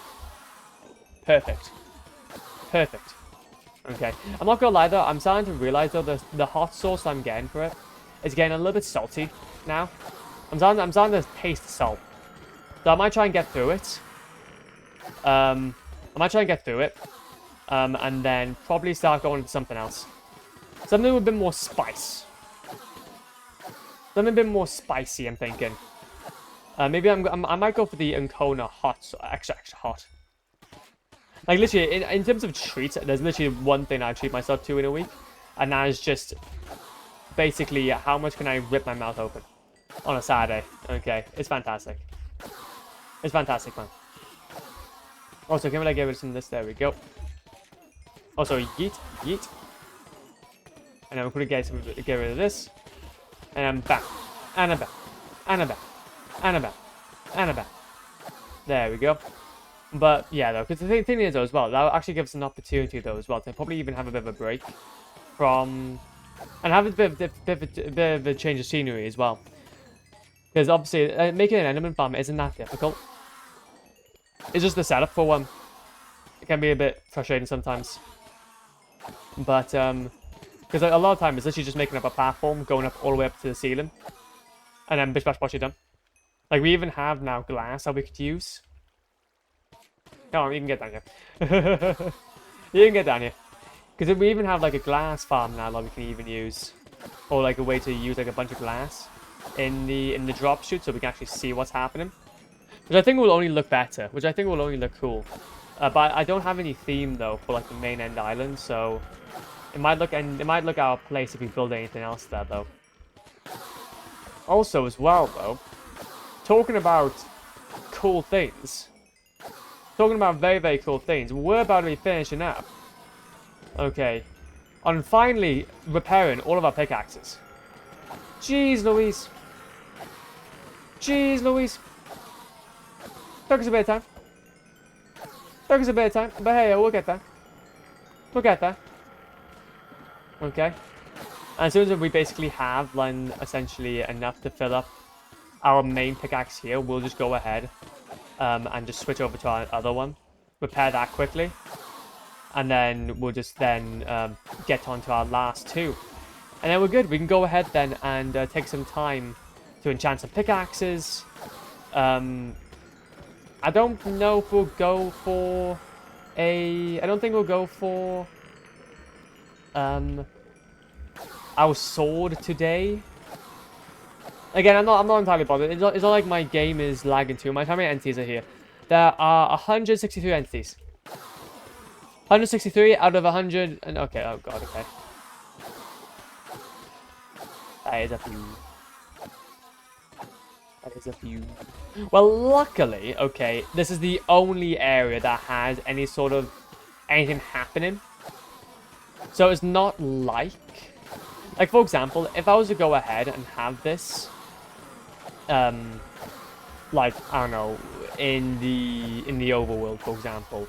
Perfect. Perfect. Okay. I'm not gonna lie though, I'm starting to realize though the hot sauce I'm getting for it is getting a little bit salty now. I'm starting to taste the salt. So I might try and get through it. And then probably start going to something else. Something with a bit more spice. Something a bit more spicy, I'm thinking. Maybe I might go for the Ancona hot, so extra hot. Like literally, in terms of treats, there's literally one thing I treat myself to in a week, and that is just basically how much can I rip my mouth open on a Saturday. Okay, it's fantastic. It's fantastic, man. Also, can we like get rid of some of this? There we go. Also, yeet. And then we're gonna get rid of this. And I'm back. And I'm back. And I'm back. And I'm back. And I'm back. There we go. But yeah, though, because the thing is though as well, that'll actually give us an opportunity though as well to probably even have a bit of a break from, and have a bit of a change of scenery as well. Because obviously, making an enderman farm isn't that difficult. It's just the setup for one. It can be a bit frustrating sometimes. But, because a lot of time it's literally just making up a platform, going up all the way up to the ceiling. And then bish bash bosh, you're done. Like, we even have now glass that we could use. Come on, you can get down here. You can get down here. Because we even have, like, a glass farm now that we can even use. Or, like, a way to use, like, a bunch of glass in the drop chute so we can actually see what's happening. Which I think will only look better. Which I think will only look cool. But I don't have any theme, though, for, like, the main end island, so... It might look out of place if we build anything else there, though. Also, as well, though, talking about cool things. Talking about very, very cool things. We're about to be finishing up. Okay. On finally repairing all of our pickaxes. Jeez Louise. Jeez Louise. Took us a bit of time. Took us a bit of time. But hey, we'll get there. We'll get there. Okay. And as soon as we basically have, like, essentially enough to fill up our main pickaxe here, we'll just go ahead and just switch over to our other one. Repair that quickly. And then we'll just then get on to our last two. And then we're good. We can go ahead then and take some time to enchant some pickaxes. I don't know if we'll go for a... I don't think we'll go for... our sword today. Again, I'm not entirely bothered. It's not like my game is lagging too much. How many entities are here? There are 163 entities. 163 out of 100. And okay, oh god, okay. That is a few. That is a few. Well, luckily, okay, this is the only area that has any sort of anything happening. So it's not like, for example, if I was to go ahead and have this, like, I don't know, in the overworld, for example,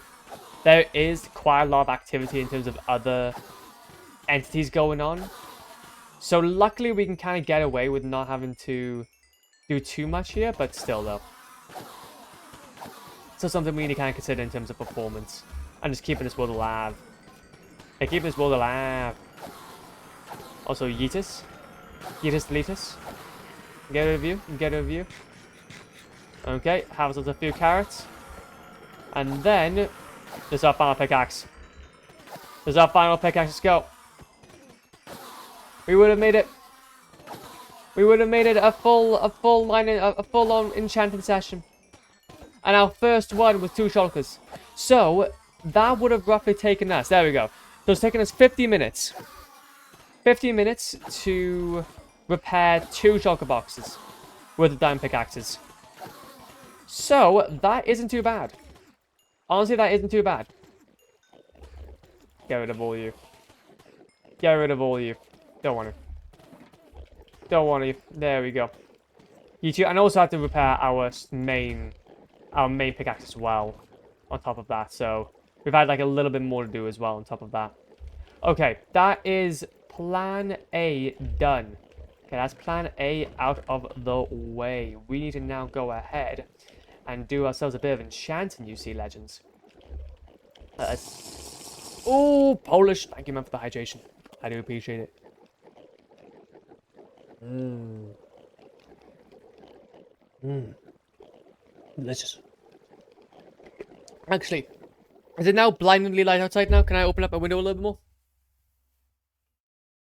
there is quite a lot of activity in terms of other entities going on. So luckily we can kind of get away with not having to do too much here, but still though. So something we need to kind of consider in terms of performance. And just keeping this world alive. Hey, keeping this world alive. Also, Yeetus. Yeetus, Deletus. Get rid of you. Get rid of you. Okay, have us a few carrots. And then, this is our final pickaxe. This is our final pickaxe. Let's go. We would have made it. We would have made it a full-on enchanting session. And our first one was 2 shulkers. So, that would have roughly taken us. There we go. So it's taken us 50 minutes. 50 minutes to repair 2 shulker boxes with the diamond pickaxes. So, that isn't too bad. Honestly, that isn't too bad. Get rid of all you. Get rid of all you. Don't want to. Don't want to. There we go. You two, and also have to repair our main pickaxe as well. On top of that, so we've had like a little bit more to do as well on top of that. Okay, that is plan A done. Okay, that's plan A out of the way. We need to now go ahead and do ourselves a bit of enchanting, you see, legends. Oh, Polish. Thank you, man, for the hydration. I do appreciate it. Delicious. Actually, is it now blindingly light outside now? Can I open up my window a little bit more?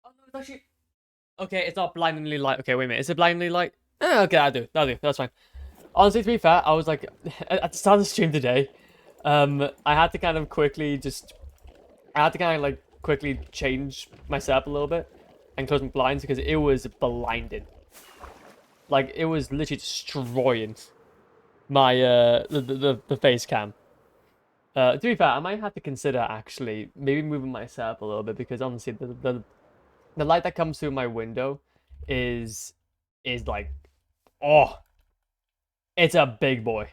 Oh, no, it's actually... Okay, it's not blindingly light. Okay, wait a minute. Is it blindingly light? Okay, that'll do. That's fine. Honestly, to be fair, I was like... At the start of the stream today, I had to kind of quickly quickly change my setup a little bit and close my blinds because it was blinding. Like, it was literally destroying my, the face cam. To be fair, I might have to consider actually maybe moving my setup a little bit because honestly the light that comes through my window is like, oh, it's a big boy.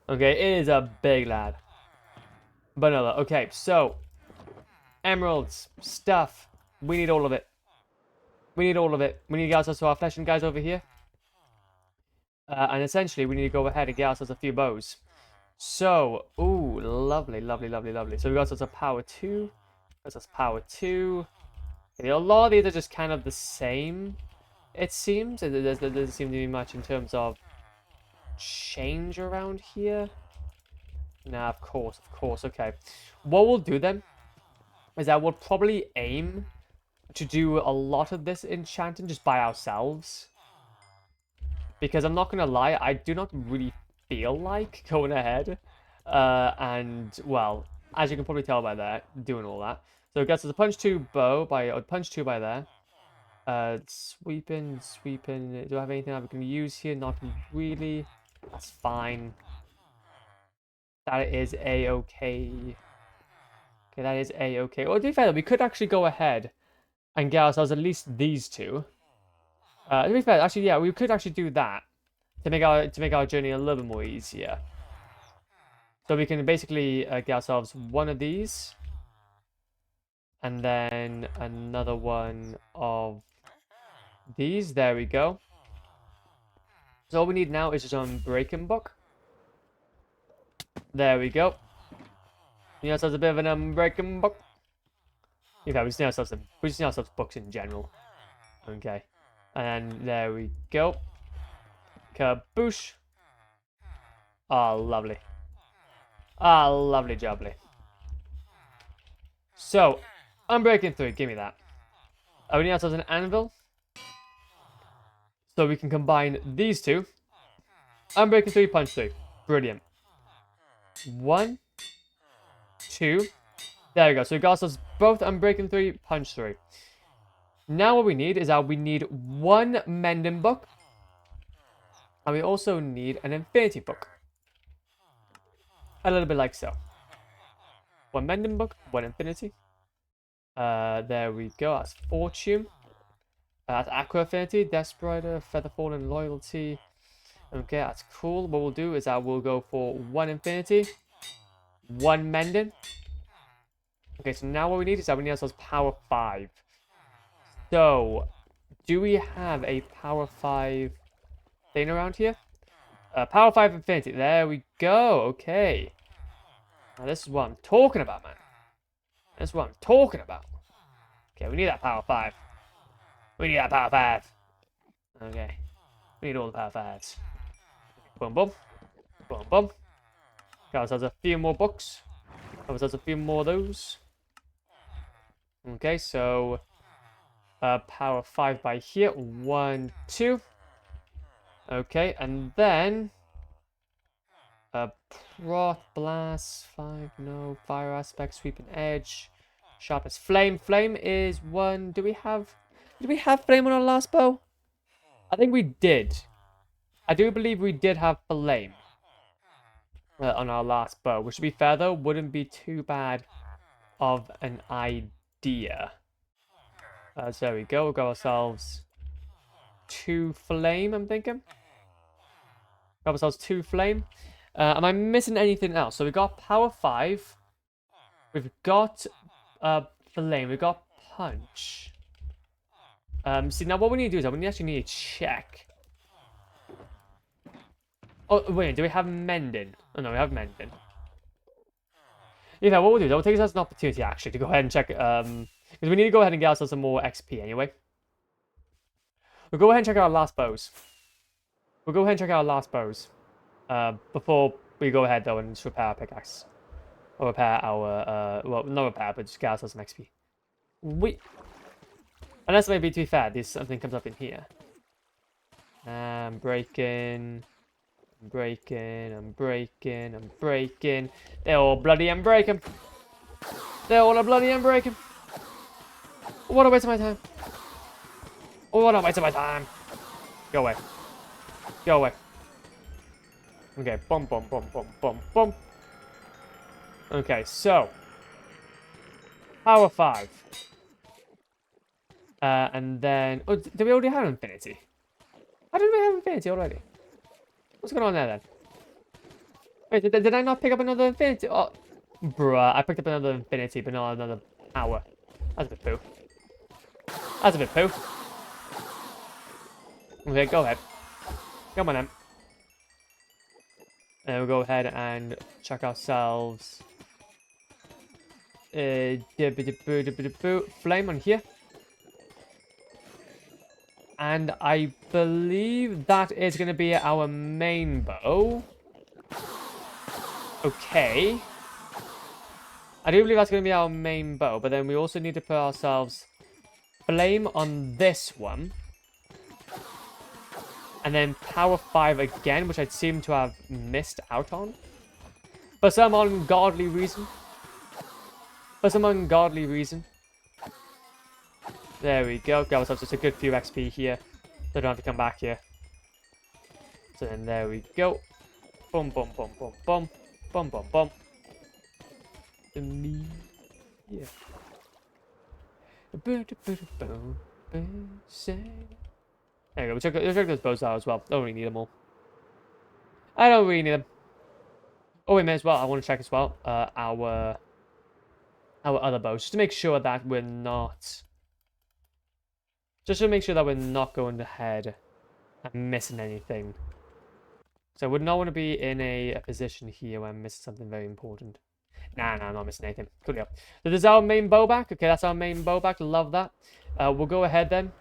Okay, it is a big lad. But no, okay, so emeralds, stuff, we need all of it. We need all of it. We need to get ourselves to our fleshing guys over here. And essentially we need to go ahead and get ourselves a few bows. So, ooh, lovely, lovely, lovely, lovely. So we got ourselves a power 2. That's power 2. Okay, a lot of these are just kind of the same, it seems. There doesn't seem to be much in terms of change around here. Nah, of course, okay. What we'll do then is that we'll probably aim to do a lot of this enchanting just by ourselves. Because I'm not going to lie, I do not really feel like going ahead and, well, as you can probably tell by that, doing all that. So it gets us a punch 2 bow by punch 2 by there. Sweeping. Do I have anything that we can use here? Not really. That's fine. That is a-okay. Okay, that is a-okay. Or to be fair, we could actually go ahead and get ourselves at least these 2. To be fair, actually, yeah, we could actually do that to make our journey a little bit more easier. So we can basically get ourselves one of these, and then another one of these. There we go. So all we need now is just an Unbreaking Book. There we go. We need ourselves a bit of an Unbreaking Book. In fact, we just need ourselves books in general. Okay. And there we go. Kaboosh. Ah, lovely. Ah, lovely jubbly. So, Unbreaking 3, give me that. We need ourselves an anvil. So we can combine these 2. Unbreaking 3, punch 3. Brilliant. 1, 2. There we go. So we got ourselves both Unbreaking 3, punch 3. Now what we need is we need 1 mending book. And we also need an infinity book. A little bit like so. 1 mending book, 1 infinity. There we go. That's fortune. That's aqua affinity, desperate, featherfall, and loyalty. Okay, that's cool. What we'll do is we'll go for 1 infinity, 1 mending. Okay, so now what we need is we need ourselves power 5. So, do we have a power 5 thing around here? Power 5 infinity. There we go. Okay. Now, this is what I'm talking about, man. That's what I'm talking about. Okay, we need that power 5. We need that power 5. Okay. We need all the power 5s. Boom, boom. Boom, boom. Got ourselves a few more books. Got ourselves a few more of those. Okay, so... power 5 by here. 1, 2. Okay, and then... Prot, blast, 5, no. Fire aspect, sweeping edge. Sharpest flame. Flame is 1. Did we have flame on our last bow? I think we did. I do believe we did have flame on our last bow. Which, to be fair, though, wouldn't be too bad of an idea. So there we go. We'll go ourselves 2 flame, I'm thinking. Got ourselves 2 flame. Am I missing anything else? So we got power 5. We've got flame. We've got punch. See, now what we need to do is we actually need to check. Oh, wait, do we have mending? Oh, no, we have mending. Yeah, what we'll do is we'll take this as an opportunity, actually, to go ahead and check, because we need to go ahead and get ourselves some more XP anyway. We'll go ahead and check out our last bows. Before we go ahead, though, and just repair our pickaxe. Or repair our, well, not repair, but just get ourselves some XP. Unless maybe, to be fair, something comes up in here. I'm breaking. I'm breaking. They're all bloody and breaking. They're all bloody and breaking. What a waste of my time. What a waste of my time. Go away. Go away. Okay, boom, boom, boom, boom, boom, boom. Okay, so. Power 5. And then... Oh, did we already have infinity? How did we have infinity already? What's going on there, then? Wait, did I not pick up another infinity? Oh, bruh, I picked up another infinity, but not another power. That's a bit poo. That's a bit poo. Okay, go ahead. Come on, then. And we'll go ahead and check ourselves. Flame on here. And I believe that is going to be our main bow. Okay. I do believe that's going to be our main bow, but then we also need to put ourselves flame on this one. And then power 5 again, which I seem to have missed out on. For some ungodly reason. There we go. Got ourselves just a good few XP here. So I don't have to come back here. So then there we go. Boom, boom, boom, boom, boom. Boom, boom, boom. Yeah. There we go. We'll check those bows out as well. Don't really need them all. I don't really need them. Oh, we may as well. I want to check as well our other bows. Just to make sure that we're not... Just to make sure that we're not going ahead and missing anything. So I would not want to be in a position here where I'm missing something very important. Nah, I'm not missing anything. Coolio. So this is our main bow back. Okay, that's our main bow back. Love that. We'll go ahead then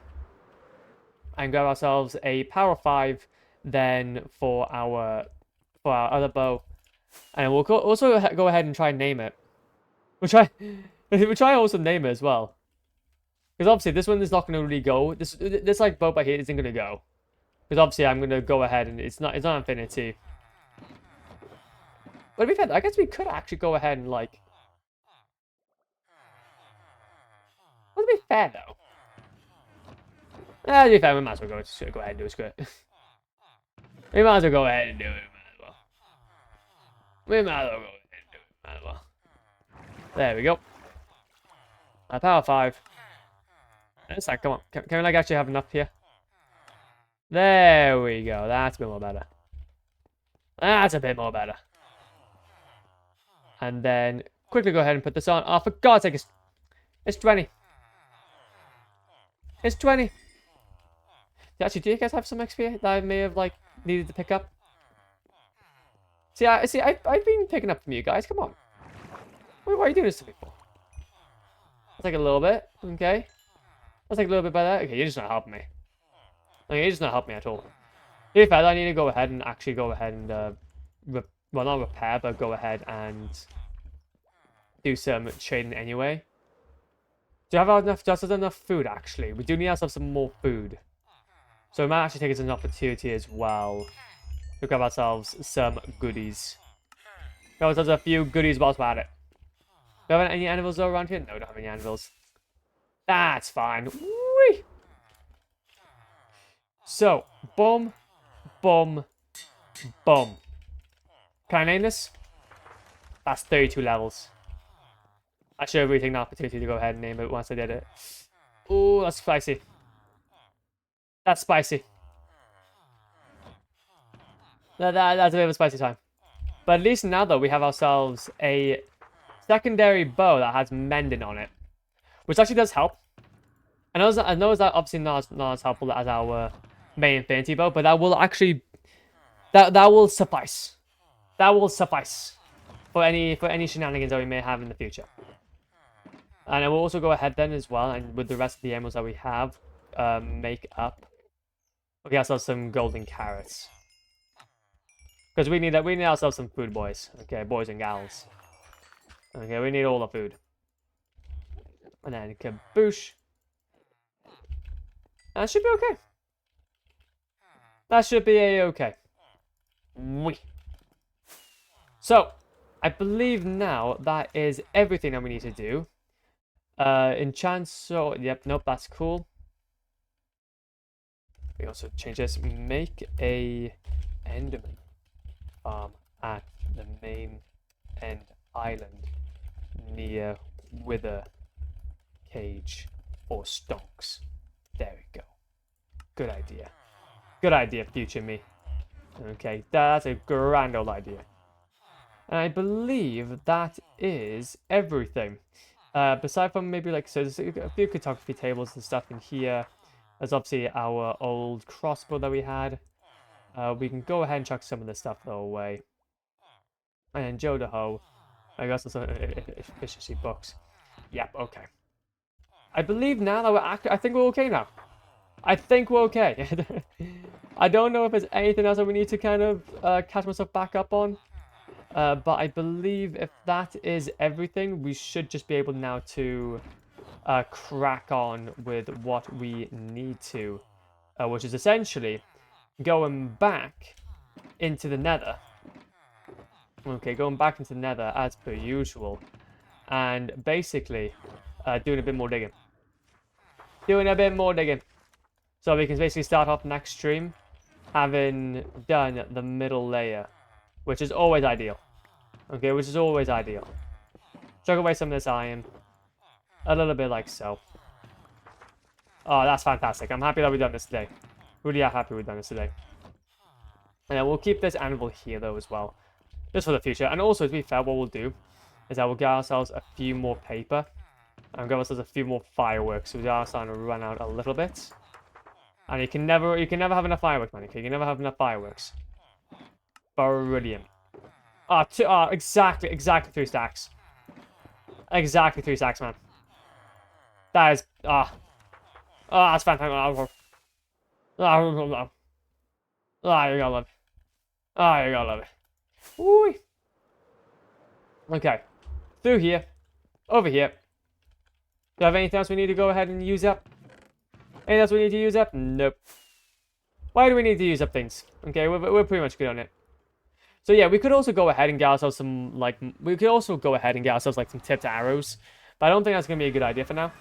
and grab ourselves a power 5 then for our other bow. And we'll also go ahead and try and name it. We'll try also name it as well. Because obviously this one is not going to really go. This like bow back here isn't going to go. Because obviously I'm going to go ahead and it's not infinity. But to be fair, I guess we could actually go ahead and like... Well, to be fair though. To be fair, we might as well go ahead and do it. Screw it. We might as well go ahead and do it. There we go. Power 5. It's like, come on. Can we like actually have enough here? There we go. That's a bit more better. And then quickly go ahead and put this on. Oh, for God's sake, it's 20. It's 20. Actually, do you guys have some XP that I may have like needed to pick up? I've been picking up from you guys. Come on. Wait, why are you doing this to me for? Let's take a little bit. Okay. Let's take a little bit better. Okay, you're just not helping me. Okay, you're just not helping me at all. To be fair, I need to go ahead and actually go ahead and, well, not repair, but go ahead and do some trading anyway. Do you have enough? Just enough food, actually? We do need ourselves some more food. So it might actually take us an opportunity as well to grab ourselves some goodies. Grab ourselves a few goodies whilst we're at it. Do we have any anvils around here? No, we don't have any anvils. That's fine. Whee! So, boom, boom, boom. Can I name this? That's 32 levels. I should have really taken the opportunity to go ahead and name it once I did it. Ooh, that's spicy. That's spicy. That's a bit of a spicy time. But at least now, though, we have ourselves a secondary bow that has mending on it, which actually does help. I know it's obviously not as helpful as our main infinity bow, but that will actually that will suffice. That will suffice for any shenanigans that we may have in the future. And I will also go ahead then as well, and with the rest of the emeralds that we have, make up. Okay, ourselves some golden carrots. Because we need ourselves some food, boys. Okay, boys and gals. Okay, we need all the food. And then kaboosh. That should be okay. That should be a-okay. So, I believe now that is everything that we need to do. Enchant, so, yep, nope, that's cool. We also change this. Make a enderman farm at the main end island near Wither Cage or Stonks. There we go. Good idea. Good idea, future me. Okay, that's a grand old idea. And I believe that is everything. Besides from maybe like, so there's a few cartography tables and stuff in here. There's obviously our old crossbow that we had. We can go ahead and chuck some of this stuff though away. And then Joe the Ho. I guess some efficiency books. Yep, okay. I believe now that I think we're okay now. I think we're okay. I don't know if there's anything else that we need to kind of catch myself back up on. But I believe if that is everything, we should just be able now to crack on with what we need to. Which is essentially going back into the Nether. Okay, going back into the Nether as per usual. And basically doing a bit more digging. Doing a bit more digging. So we can basically start off next stream having done the middle layer. Which is always ideal. Okay, which is always ideal. Chuck away some of this iron. A little bit like so. Oh, that's fantastic. I'm happy that we've done this today. Really happy we've done this today. And then we'll keep this anvil here though as well. Just for the future. And also, to be fair, what we'll do is that we'll get ourselves a few more paper. And get ourselves a few more fireworks. So we are starting to run out a little bit. And you can never have enough fireworks, man. Okay? You can never have enough fireworks. Brilliant. Exactly 3 stacks. Exactly 3 stacks, man. That is, that's fantastic. You gotta love it. You gotta love it. Woo. Okay. Through here. Over here. Do you have anything else we need to go ahead and use up? Anything else we need to use up? Nope. Why do we need to use up things? Okay, we're pretty much good on it. So yeah, we could also go ahead and get ourselves some, like, some tipped arrows. But I don't think that's going to be a good idea for now.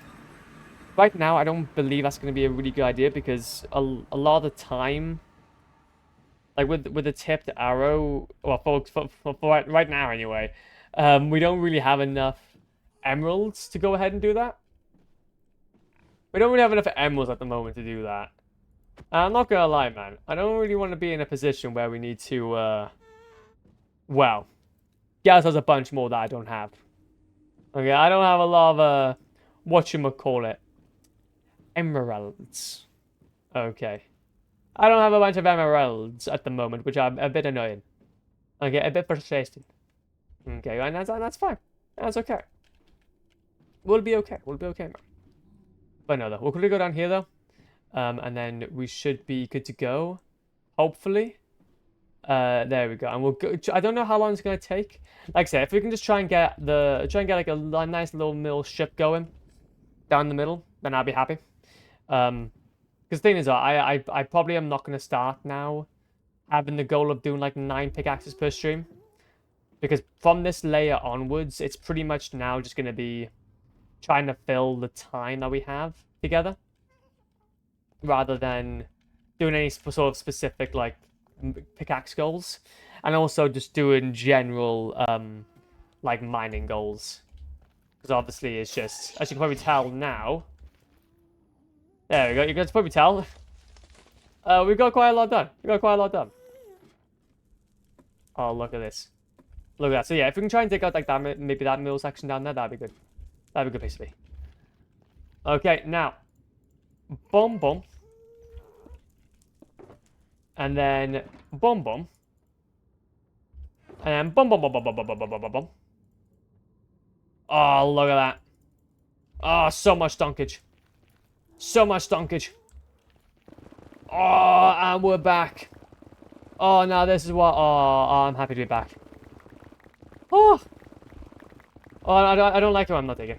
Right now, I don't believe that's going to be a really good idea because a lot of the time, like with the tipped arrow, well, for right now anyway, we don't really have enough emeralds to go ahead and do that. We don't really have enough emeralds at the moment to do that. And I'm not going to lie, man. I don't really want to be in a position where we need to, well, get ourselves a bunch more that I don't have. Okay, I don't have a lot of, whatchamacallit, emeralds. Okay. I don't have a bunch of emeralds at the moment, which are a bit annoying. Okay, a bit frustrating. Okay, and that's fine. That's okay. We'll be okay. We'll be okay, man. But no, though. We'll quickly go down here, though. And then we should be good to go. Hopefully. There we go. And we'll go. I don't know how long it's going to take. Like I said, if we can just try and get like a nice little middle ship going down the middle, then I'll be happy. Because the thing is, I probably am not going to start now having the goal of doing like 9 pickaxes per stream. Because from this layer onwards, it's pretty much now just going to be trying to fill the time that we have together. Rather than doing any sort of specific like pickaxe goals. And also just doing general like mining goals. Because obviously it's just, as you can probably tell now. There we go, you can probably tell. We've got quite a lot done. Oh, look at this. Look at that. So yeah, if we can try and dig out like that, maybe that middle section down there, that'd be good. That'd be a good place to be. Okay, now. Boom, boom. And then boom, boom. And then boom, boom, boom, boom, boom, boom, boom, boom, boom, boom. Oh, look at that. Oh, so much dunkage. So much dunkage. Oh, and we're back. Oh, now this is what... Oh, I'm happy to be back. Oh. Oh, I don't like who I'm not digging.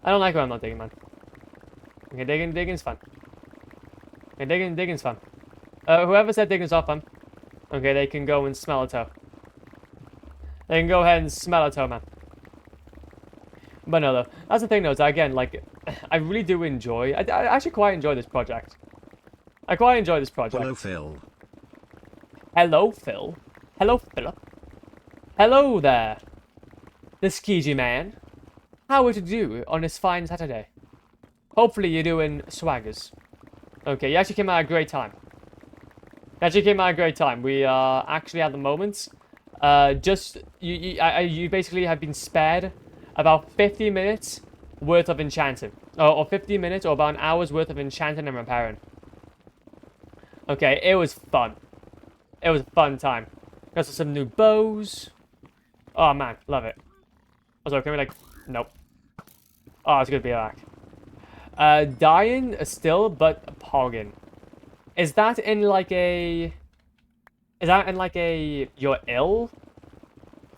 I don't like who I'm not digging, man. Okay, digging's fun. Okay, digging's fun. Whoever said digging's not fun, okay, they can go and smell a toe. They can go ahead and smell a toe, man. But no, though. That's the thing, though, is that, again, like, I really do enjoy... I actually quite enjoy this project. I quite enjoy this project. Hello, Phil. Hello, Phil. Hello, Philip. Hello there, the Skiji man. How would you do on this fine Saturday? Hopefully you're doing swaggers. Okay, you actually came out a great time. We are actually at the moment, you basically have been spared about 50 minutes worth of enchanting. Or 50 minutes or about an hour's worth of enchanting and repairing. Okay, it was fun. It was a fun time. Got some new bows. Oh man, love it. Also, can we like... Nope. Oh, it's good to be back. Dying still, but pogging. Is that in like a... you're ill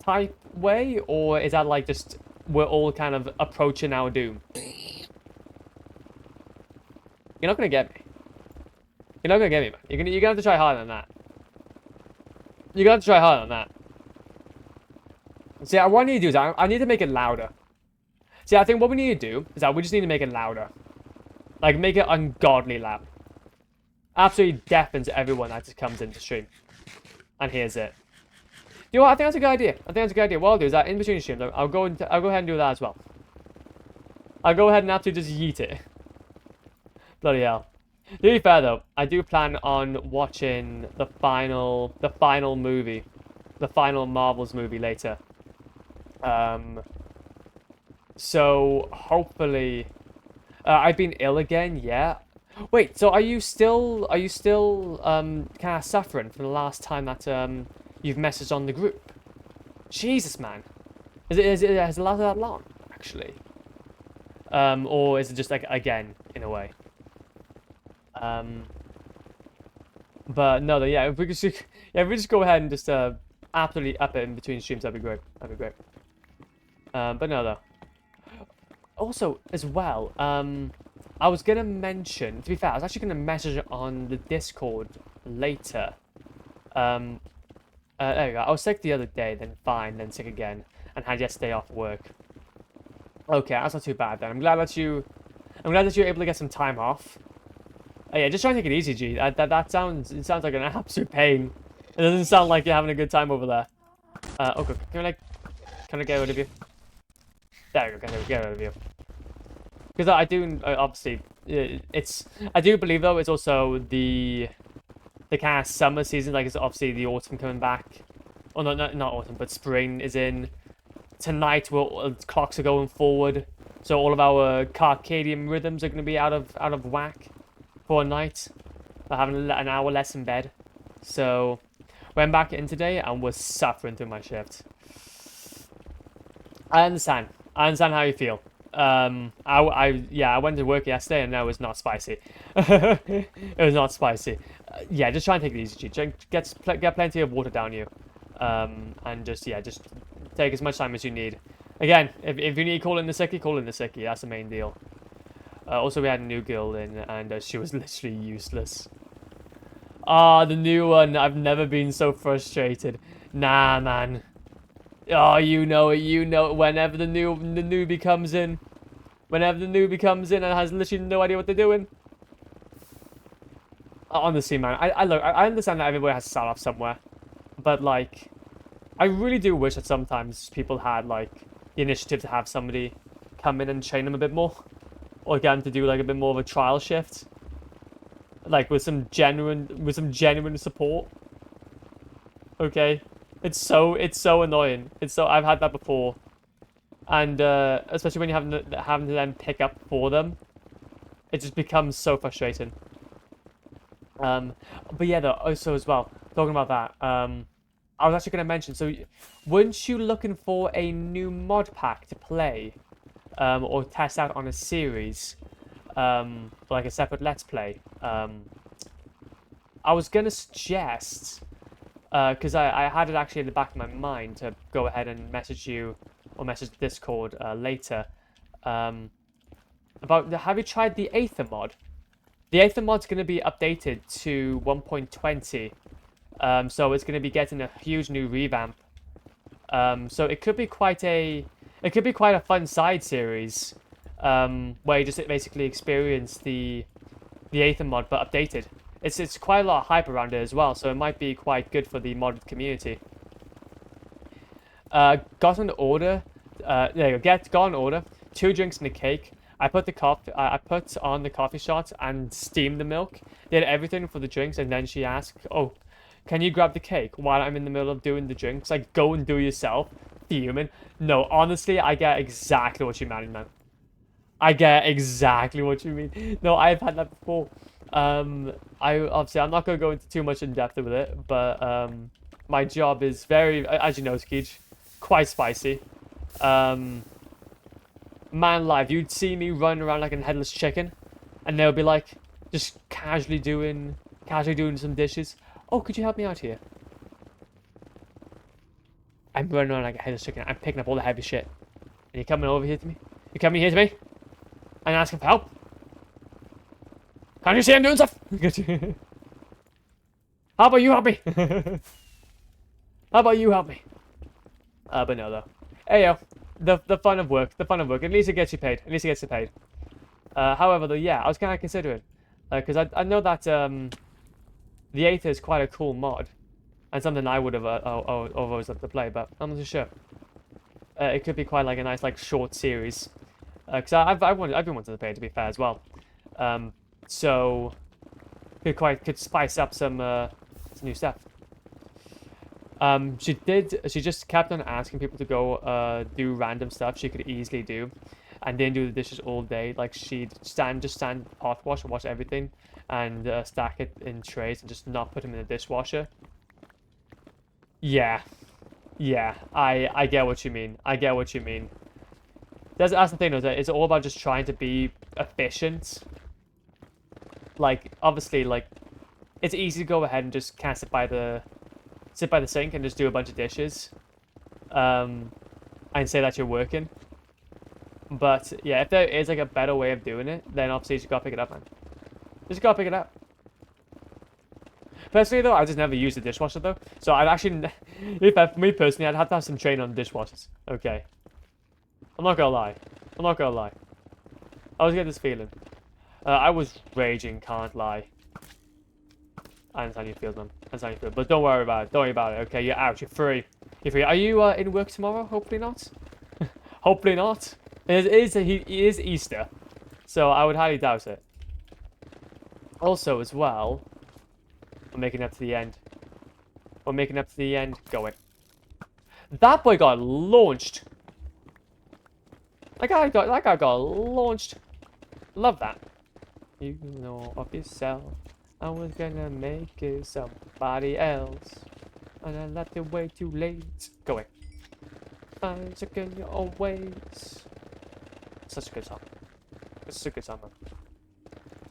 type way? Or is that like just we're all kind of approaching our doom? You're not gonna get me. You're not gonna get me, man. You're gonna have to try harder than that. You're gonna have to try harder than that. See, what I need to do is I need to make it louder. See, I think what we need to do is that we just need to make it louder. Like, make it ungodly loud. Absolutely deafens everyone that just comes into stream and hears it. You know what? I think that's a good idea. What I'll do is that in between streams, I'll go ahead and do that as well. I'll go ahead and absolutely just yeet it. Bloody hell. To be fair though, I do plan on watching the final movie, the final Marvels movie later. So hopefully, I've been ill again. Yeah. Wait. So are you still kind of suffering from the last time that you've messaged on the group? Jesus, man. Has it lasted that long actually? Or is it just like again in a way? But no, yeah. If we just go ahead and just absolutely up it in between streams, that'd be great. But no, though. Also, as well, I was gonna mention. To be fair, I was actually gonna message on the Discord later. There you go. I was sick the other day, then fine, then sick again, and had yesterday off work. Okay, that's not too bad then. I'm glad that you're able to get some time off. Oh, yeah, just try and take it easy, G. It sounds like an absolute pain. It doesn't sound like you're having a good time over there. Okay, can I get rid of you? There we go, get rid of you. Because I do, obviously, I do believe though, it's also the kind of summer season, like it's obviously the autumn coming back. Oh no, not autumn, but spring is in. Tonight, clocks are going forward, so all of our circadian rhythms are going to be out of whack for a night. We're having an hour less in bed. So, went back in today and was suffering through my shift. I understand. I understand how you feel. Yeah, I went to work yesterday and that was not spicy. It was not spicy. Yeah, just try and take it easy, Cheech. Get plenty of water down you. And just, yeah, just take as much time as you need. Again, if you need call in the sickie, call in the sickie. That's the main deal. Also, we had a new girl in, and she was literally useless. Ah, the new one. I've never been so frustrated. Nah, man. Oh, you know it. You know it. Whenever the newbie comes in, and has literally no idea what they're doing. Honestly, man, I understand that everybody has to start off somewhere, but like, I really do wish that sometimes people had like the initiative to have somebody come in and train them a bit more, or get them to do like a bit more of a trial shift, like with some genuine support. Okay, it's so annoying. I've had that before, and especially when you having to then pick up for them, it just becomes so frustrating. But yeah, though, also as well, talking about that, I was actually going to mention, so weren't you looking for a new mod pack to play, or test out on a series, for like a separate Let's Play? I was going to suggest, because I had it actually in the back of my mind to go ahead and message you, or message Discord later, have you tried the Aether mod? The Aether mod's going to be updated to 1.20, so it's going to be getting a huge new revamp. So it could be quite a fun side series, where you just basically experience the Aether mod but updated. It's quite a lot of hype around it as well, so it might be quite good for the modded community. Got an order. There you go. Got an order. 2 drinks and a cake. I put on the coffee shot and steamed the milk. Did everything for the drinks, and then she asked, "Oh, can you grab the cake while I'm in the middle of doing the drinks? Like, go and do yourself." Fuming. No, honestly, I get exactly what you mean, man. I get exactly what you mean. No, I've had that before. I'm not gonna go into too much in depth with it, but my job is very, as you know, Skeej, quite spicy. Man live, you'd see me running around like a headless chicken, and they'll be like, just casually doing some dishes. Oh, could you help me out here? I'm running around like a headless chicken. I'm picking up all the heavy shit. And you're coming over here to me? You're coming here to me? And asking for help? Can't you see I'm doing stuff? How about you help me? How about you help me? But no, though. Hey, yo. The fun of work. At least it gets you paid. However, though, yeah, I was kind of considering. Because I know that the Aether is quite a cool mod. And something I would have always loved to play, but I'm not too sure. It could be quite like a nice, like, short series. Because I've been wanting to play it, to be fair, as well. So could spice up some new stuff. She just kept on asking people to go do random stuff she could easily do, and didn't do the dishes all day. Like, she'd stand pot wash and wash everything, and stack it in trays and just not put them in the dishwasher. Yeah, I get what you mean. That's the thing, is that it's all about just trying to be efficient. Like, obviously, like, it's easy to go ahead and just kind of sit by the sink and just do a bunch of dishes, and say that you're working. But yeah, if there is like a better way of doing it, then obviously you just gotta pick it up, man. Just gotta pick it up. Personally, though, I just never used the dishwasher, though. So I'd actually, for me personally, I'd have to have some training on dishwashers. Okay. I'm not gonna lie. I was getting this feeling. I was raging, can't lie. I understand you feel, man. But don't worry about it. Okay, you're out. You're free. Are you in work tomorrow? Hopefully not. Hopefully not. It is Easter, so I would highly doubt it. Also, as well, we're making up to the end. Going. That boy got launched. That guy got launched. Love that. You know of yourself. I was gonna make it somebody else, and I left it way too late. Go away. fine, stuck in your own ways. Such a good song. It's a good song, man.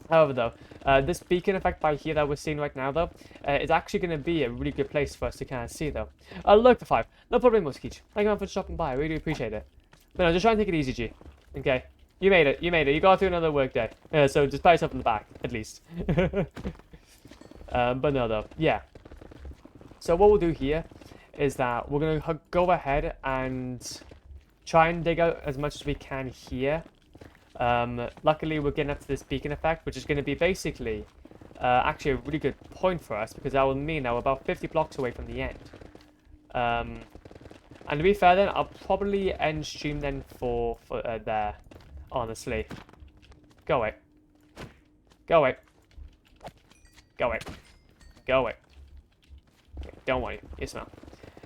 However, though, this beacon effect by here that we're seeing right now, though, is actually going to be a really good place for us to kind of see, though. Look, the 5. No problem, Muskeech. Thank you for stopping by. I really appreciate it. But no, just try and take it easy, G. Okay. You made it. You made it. You got through another work day. So just pat yourself in the back, at least. But no, though. Yeah. So what we'll do here is that we're going to go ahead and try and dig out as much as we can here. Luckily, we're getting up to this beacon effect, which is going to be basically actually a really good point for us, because that will mean that we're about 50 blocks away from the end. And to be fair then, I'll probably end stream then for there, honestly. Go away. Go away. Go away. Go away. Okay, don't worry, you smell.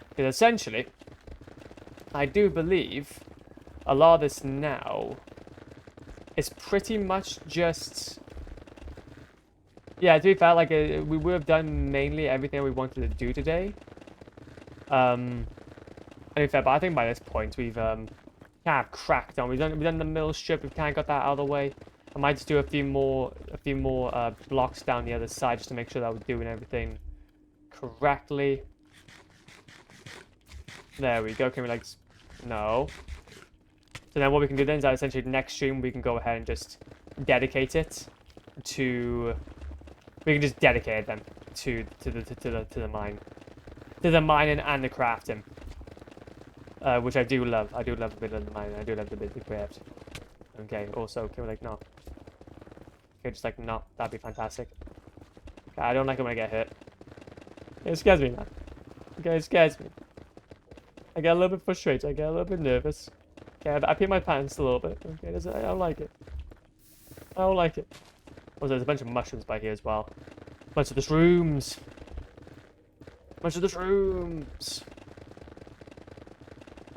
Because essentially, I do believe a lot of this now is pretty much just... Yeah, to be fair, like, we would have done mainly everything we wanted to do today. To be fair, but I think by this point, we've kind of cracked on. We've done the middle strip, we've kind of got that out of the way. I might just do a few more blocks down the other side just to make sure that we're doing everything correctly. There we go. Can we, like... No. So then what we can do then is that essentially next stream we can go ahead and just dedicate it to... We can just dedicate it then to the mine. To the mining and the crafting. Which I do love. I do love a bit of the mining. I do love the bit of the craft. Okay, also, can we, like, no? Okay, just, like, no. That'd be fantastic. Okay, I don't like it when I get hit. It scares me, man. Okay, it scares me. I get a little bit frustrated. I get a little bit nervous. Okay, I pee my pants a little bit. Okay, I don't like it. I don't like it. Also, there's a bunch of mushrooms by here as well. Bunch of the shrooms. Bunch of the shrooms.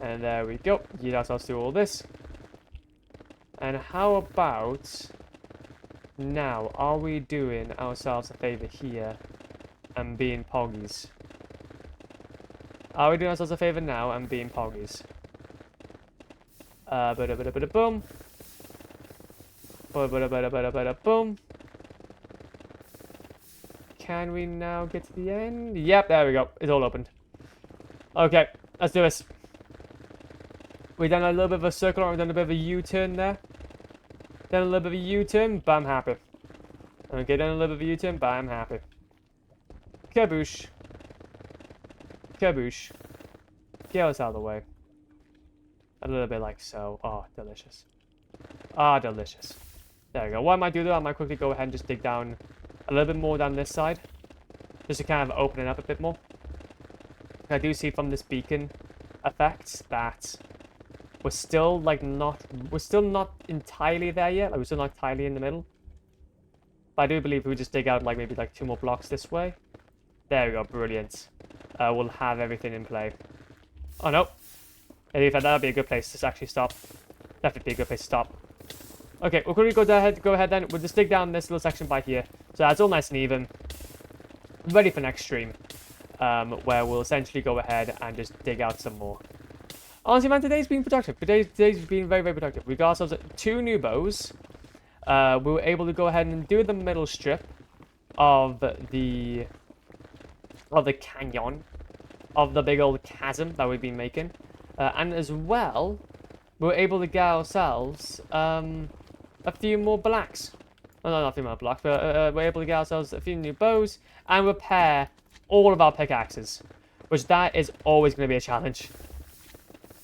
And there we go. Get ourselves through all this. And how about... Now, are we doing ourselves a favor here and being poggies? Are we doing ourselves a favor now and being poggies? Boom. Boom. Can we now get to the end? Yep, there we go. It's all opened. Okay, let's do this. We've done a little bit of a circle, or we've done a bit of a U-turn there. Done a little bit of a U-turn, but I'm happy. Okay, done a little bit of a U-turn, but I'm happy. Kaboosh. Kaboosh. Get us out of the way. A little bit like so. Oh, delicious. Ah, delicious. There we go. What I might do though, I might quickly go ahead and just dig down a little bit more down this side. Just to kind of open it up a bit more. I do see from this beacon effect that we're still like not entirely there yet. Like we're still not entirely in the middle. But I do believe if we just dig out like maybe like 2 more blocks this way. There we go, brilliant. We'll have everything in play. Oh no. That'd be a good place to actually stop. Definitely be a good place to stop. Okay, we'll quickly go ahead then. We'll just dig down this little section by here. So that's all nice and even. Ready for next stream. Where we'll essentially go ahead and just dig out some more. Honestly, man, today's been productive. Today's been very, very productive. We got ourselves 2 new bows. We were able to go ahead and do the middle strip of the canyon, of the big old chasm that we've been making. And as well, we were able to get ourselves a few more blacks. Oh, no, not a few more blocks, but we're able to get ourselves a few new bows and repair all of our pickaxes. Which that is always going to be a challenge.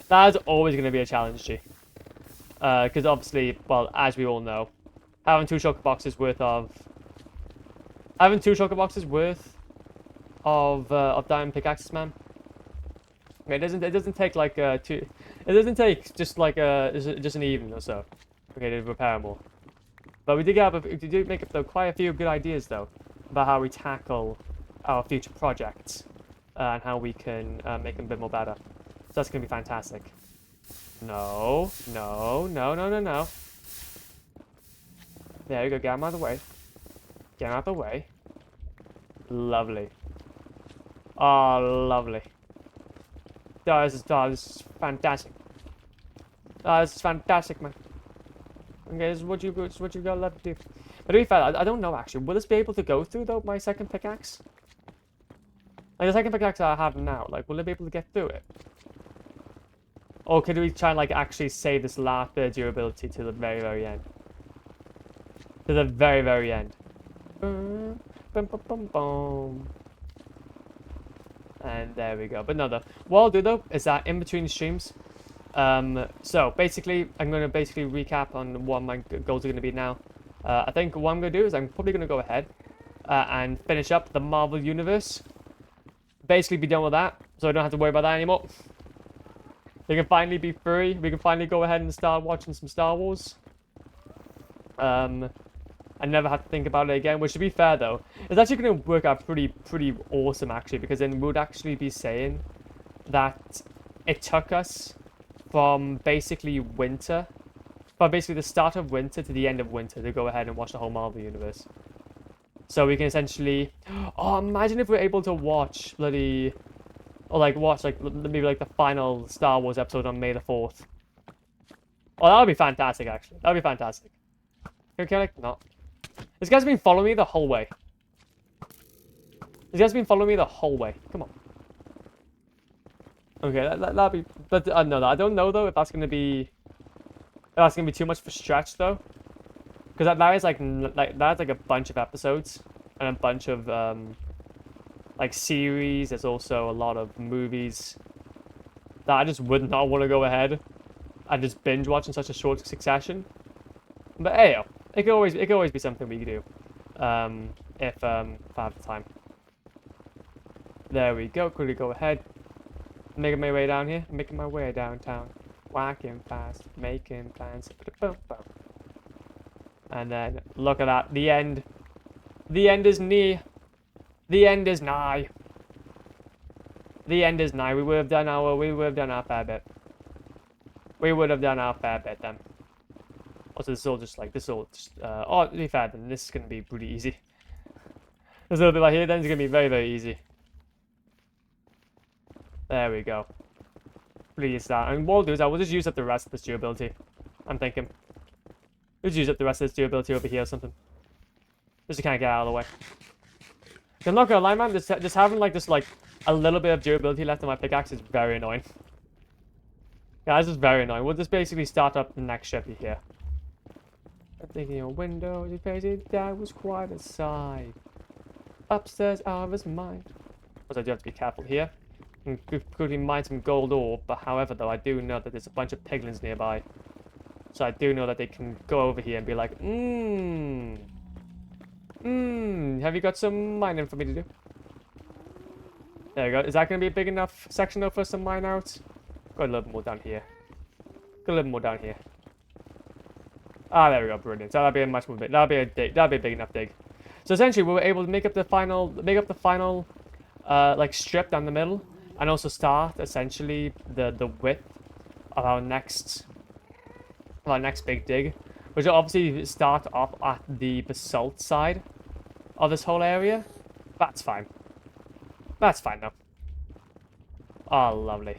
That is always going to be a challenge, G. Because obviously, well, as we all know, having 2 shulker boxes worth of... diamond pickaxes, man. Okay, it doesn't take like it doesn't take just like just an evening or so. Okay, to repair them all. But we did make up though quite a few good ideas though about how we tackle our future projects and how we can make them a bit more better. So that's gonna be fantastic. No. There you go. Get him out of the way. Get him out of the way. Lovely. Oh, lovely. This is fantastic. This is fantastic, man. Okay, this is what you got left to do. But to be fair, I don't know actually. Will this be able to go through though my second pickaxe? Like the second pickaxe I have now, like will it be able to get through it? Or could we try and like actually save this last bit of durability to the very, very end? To the very, very end. Boom, boom, boom, boom. And there we go. But no, though. What I'll do though is that in between streams, so basically, I'm going to basically recap on what my goals are going to be now. I think what I'm going to do is I'm probably going to go ahead and finish up the Marvel Universe. Basically be done with that, so I don't have to worry about that anymore. We can finally be free. We can finally go ahead and start watching some Star Wars. I never have to think about it again, which to be fair though, it's actually going to work out pretty awesome actually, because then we would actually be saying that it took us from basically winter, from basically the start of winter to the end of winter to go ahead and watch the whole Marvel Universe. So we can essentially, oh, imagine if we're able to watch bloody, or like watch like maybe like the final Star Wars episode on May the 4th. Oh, that would be fantastic actually. That would be fantastic. Can I like, not? This guy's been following me the whole way. This guy's been following me the whole way. Come on. Okay, that'll be, but no, I don't know though if that's gonna be too much for stretch though, because that is that's like a bunch of episodes and a bunch of like series. There's also a lot of movies that I just would not want to go ahead and just binge watch in such a short succession. But hey, it could always be something we could do if I have the time. There we go. Could we go ahead? Making my way down here. Making my way downtown. Walking fast. Making plans. And then look at that. The end. The end is near. The end is nigh. The end is nigh. We would have done our fair bit. We would have done our fair bit then. Also, oh, to be fair, then this is going to be pretty easy. There's a little bit right here, then it's going to be very, very easy. There we go. Please that. And what we'll do is I will just use up the rest of this durability. I'm thinking. Let's use up the rest of this durability over here or something. Just to kind of get out of the way. I'm not gonna lie, man, just having like this like a little bit of durability left on my pickaxe is very annoying. Yeah, this is very annoying. We'll just basically start up the next ship here. I'm thinking your window, you crazy, that was quite a sight. Upstairs, ours mine. Also, I do have to be careful here. And quickly mine some gold ore, but however though, I do know that there's a bunch of piglins nearby. So I do know that they can go over here and be like, have you got some mining for me to do? There we go. Is that going to be a big enough section though for us to mine out? Got a little bit more down here. Got a little more down here. Ah, there we go. Brilliant. So that'll be a much more big. That'll be a big enough dig. So essentially, we were able to make up the final, like strip down the middle, and also start essentially the width of our next big dig, which will obviously start off at the basalt side of this whole area. That's fine. That's fine though. Oh, lovely.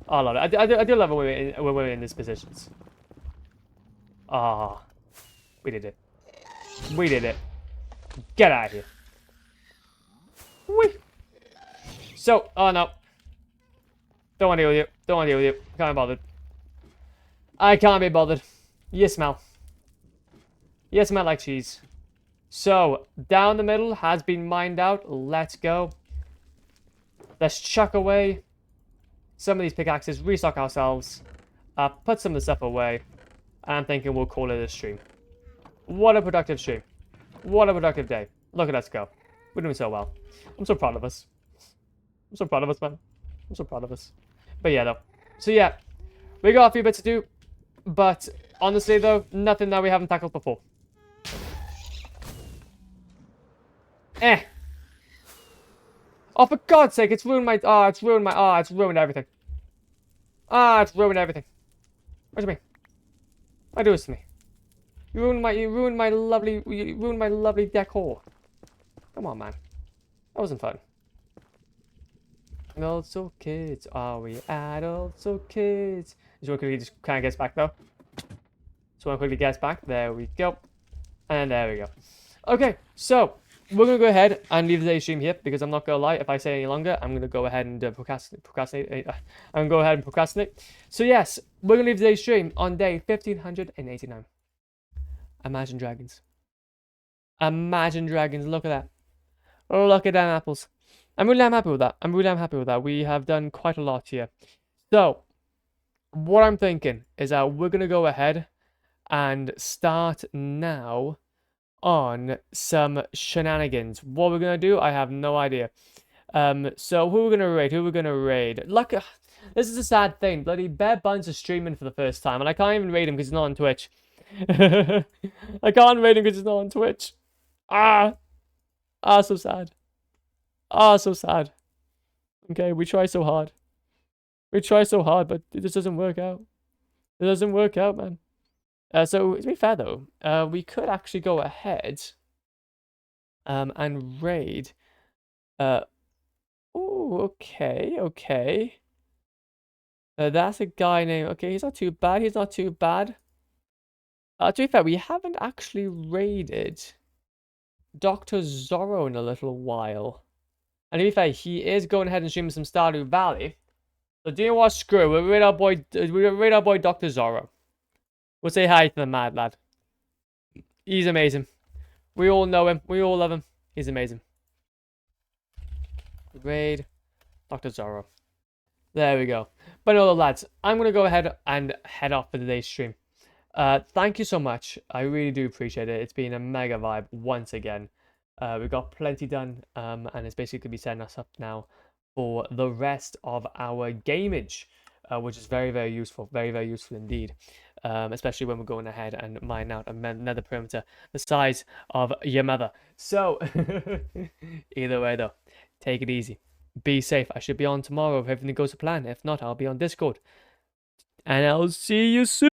Oh, love it. I do love it when we're in these positions. Ah, we did it. We did it. Get out of here. Whee. So, oh no. Don't want to deal with you. Don't want to deal with you. Can't be bothered. I can't be bothered. You smell. You smell like cheese. So, down the middle has been mined out. Let's go. Let's chuck away some of these pickaxes, restock ourselves, put some of the stuff away, and I'm thinking we'll call it a stream. What a productive stream. What a productive day. Look at us go. We're doing so well. I'm so proud of us. I'm so proud of us, man. I'm so proud of us. But yeah, though. So yeah, we got a few bits to do, but honestly, though, nothing that we haven't tackled before. Oh, for God's sake, it's ruined my... Oh, it's ruined my... Oh, it's ruined everything. Ah, it's ruined everything. What do you mean? Why do this to me? You ruined my lovely decor. Come on, man. That wasn't fun. Adults or kids? Are we adults or kids? Just one quickly just kind of gets back though. So one quickly gets back. There we go. And there we go. Okay, so we're gonna go ahead and leave today's stream here because I'm not gonna lie. If I say any longer, I'm gonna go ahead and procrastinate. I'm gonna go ahead and procrastinate. So yes, we're gonna leave today's stream on day 1589. Imagine Dragons. Imagine Dragons. Look at that. Look at them apples. I'm really happy with that. I'm really happy with that. We have done quite a lot here. So what I'm thinking is that we're gonna go ahead and start now on some shenanigans. What we're gonna do, I have no idea. So who we're gonna raid? Who we're gonna raid? Look, this is a sad thing. Bloody Bear Buns is streaming for the first time, and I can't even raid him because he's not on Twitch. I can't raid him because he's not on Twitch. So sad. So sad. Okay, we try so hard. We try so hard, but it just doesn't work out. It doesn't work out, man. So to be fair though, we could actually go ahead and raid. Okay. That's a guy named. Okay, he's not too bad. He's not too bad. To be fair, we haven't actually raided Dr. Zorro in a little while. And to be fair, he is going ahead and streaming some Stardew Valley. So do you know what? Screw it. We'll raid our boy. We'll raid our boy Dr. Zorro. We'll say hi to the mad lad. He's amazing. We all know him. We all love him. He's amazing. Raid Dr. Zorro. There we go. But no, lads, I'm going to go ahead and head off for today's stream. Thank you so much. I really do appreciate it. It's been a mega vibe once again. We got plenty done, and it's basically going to be setting us up now for the rest of our gameage, which is very, very useful. Very, very useful indeed. Especially when we're going ahead and mine out a nether perimeter the size of your mother. So, either way though, take it easy. Be safe. I should be on tomorrow if everything goes to plan. If not, I'll be on Discord. And I'll see you soon.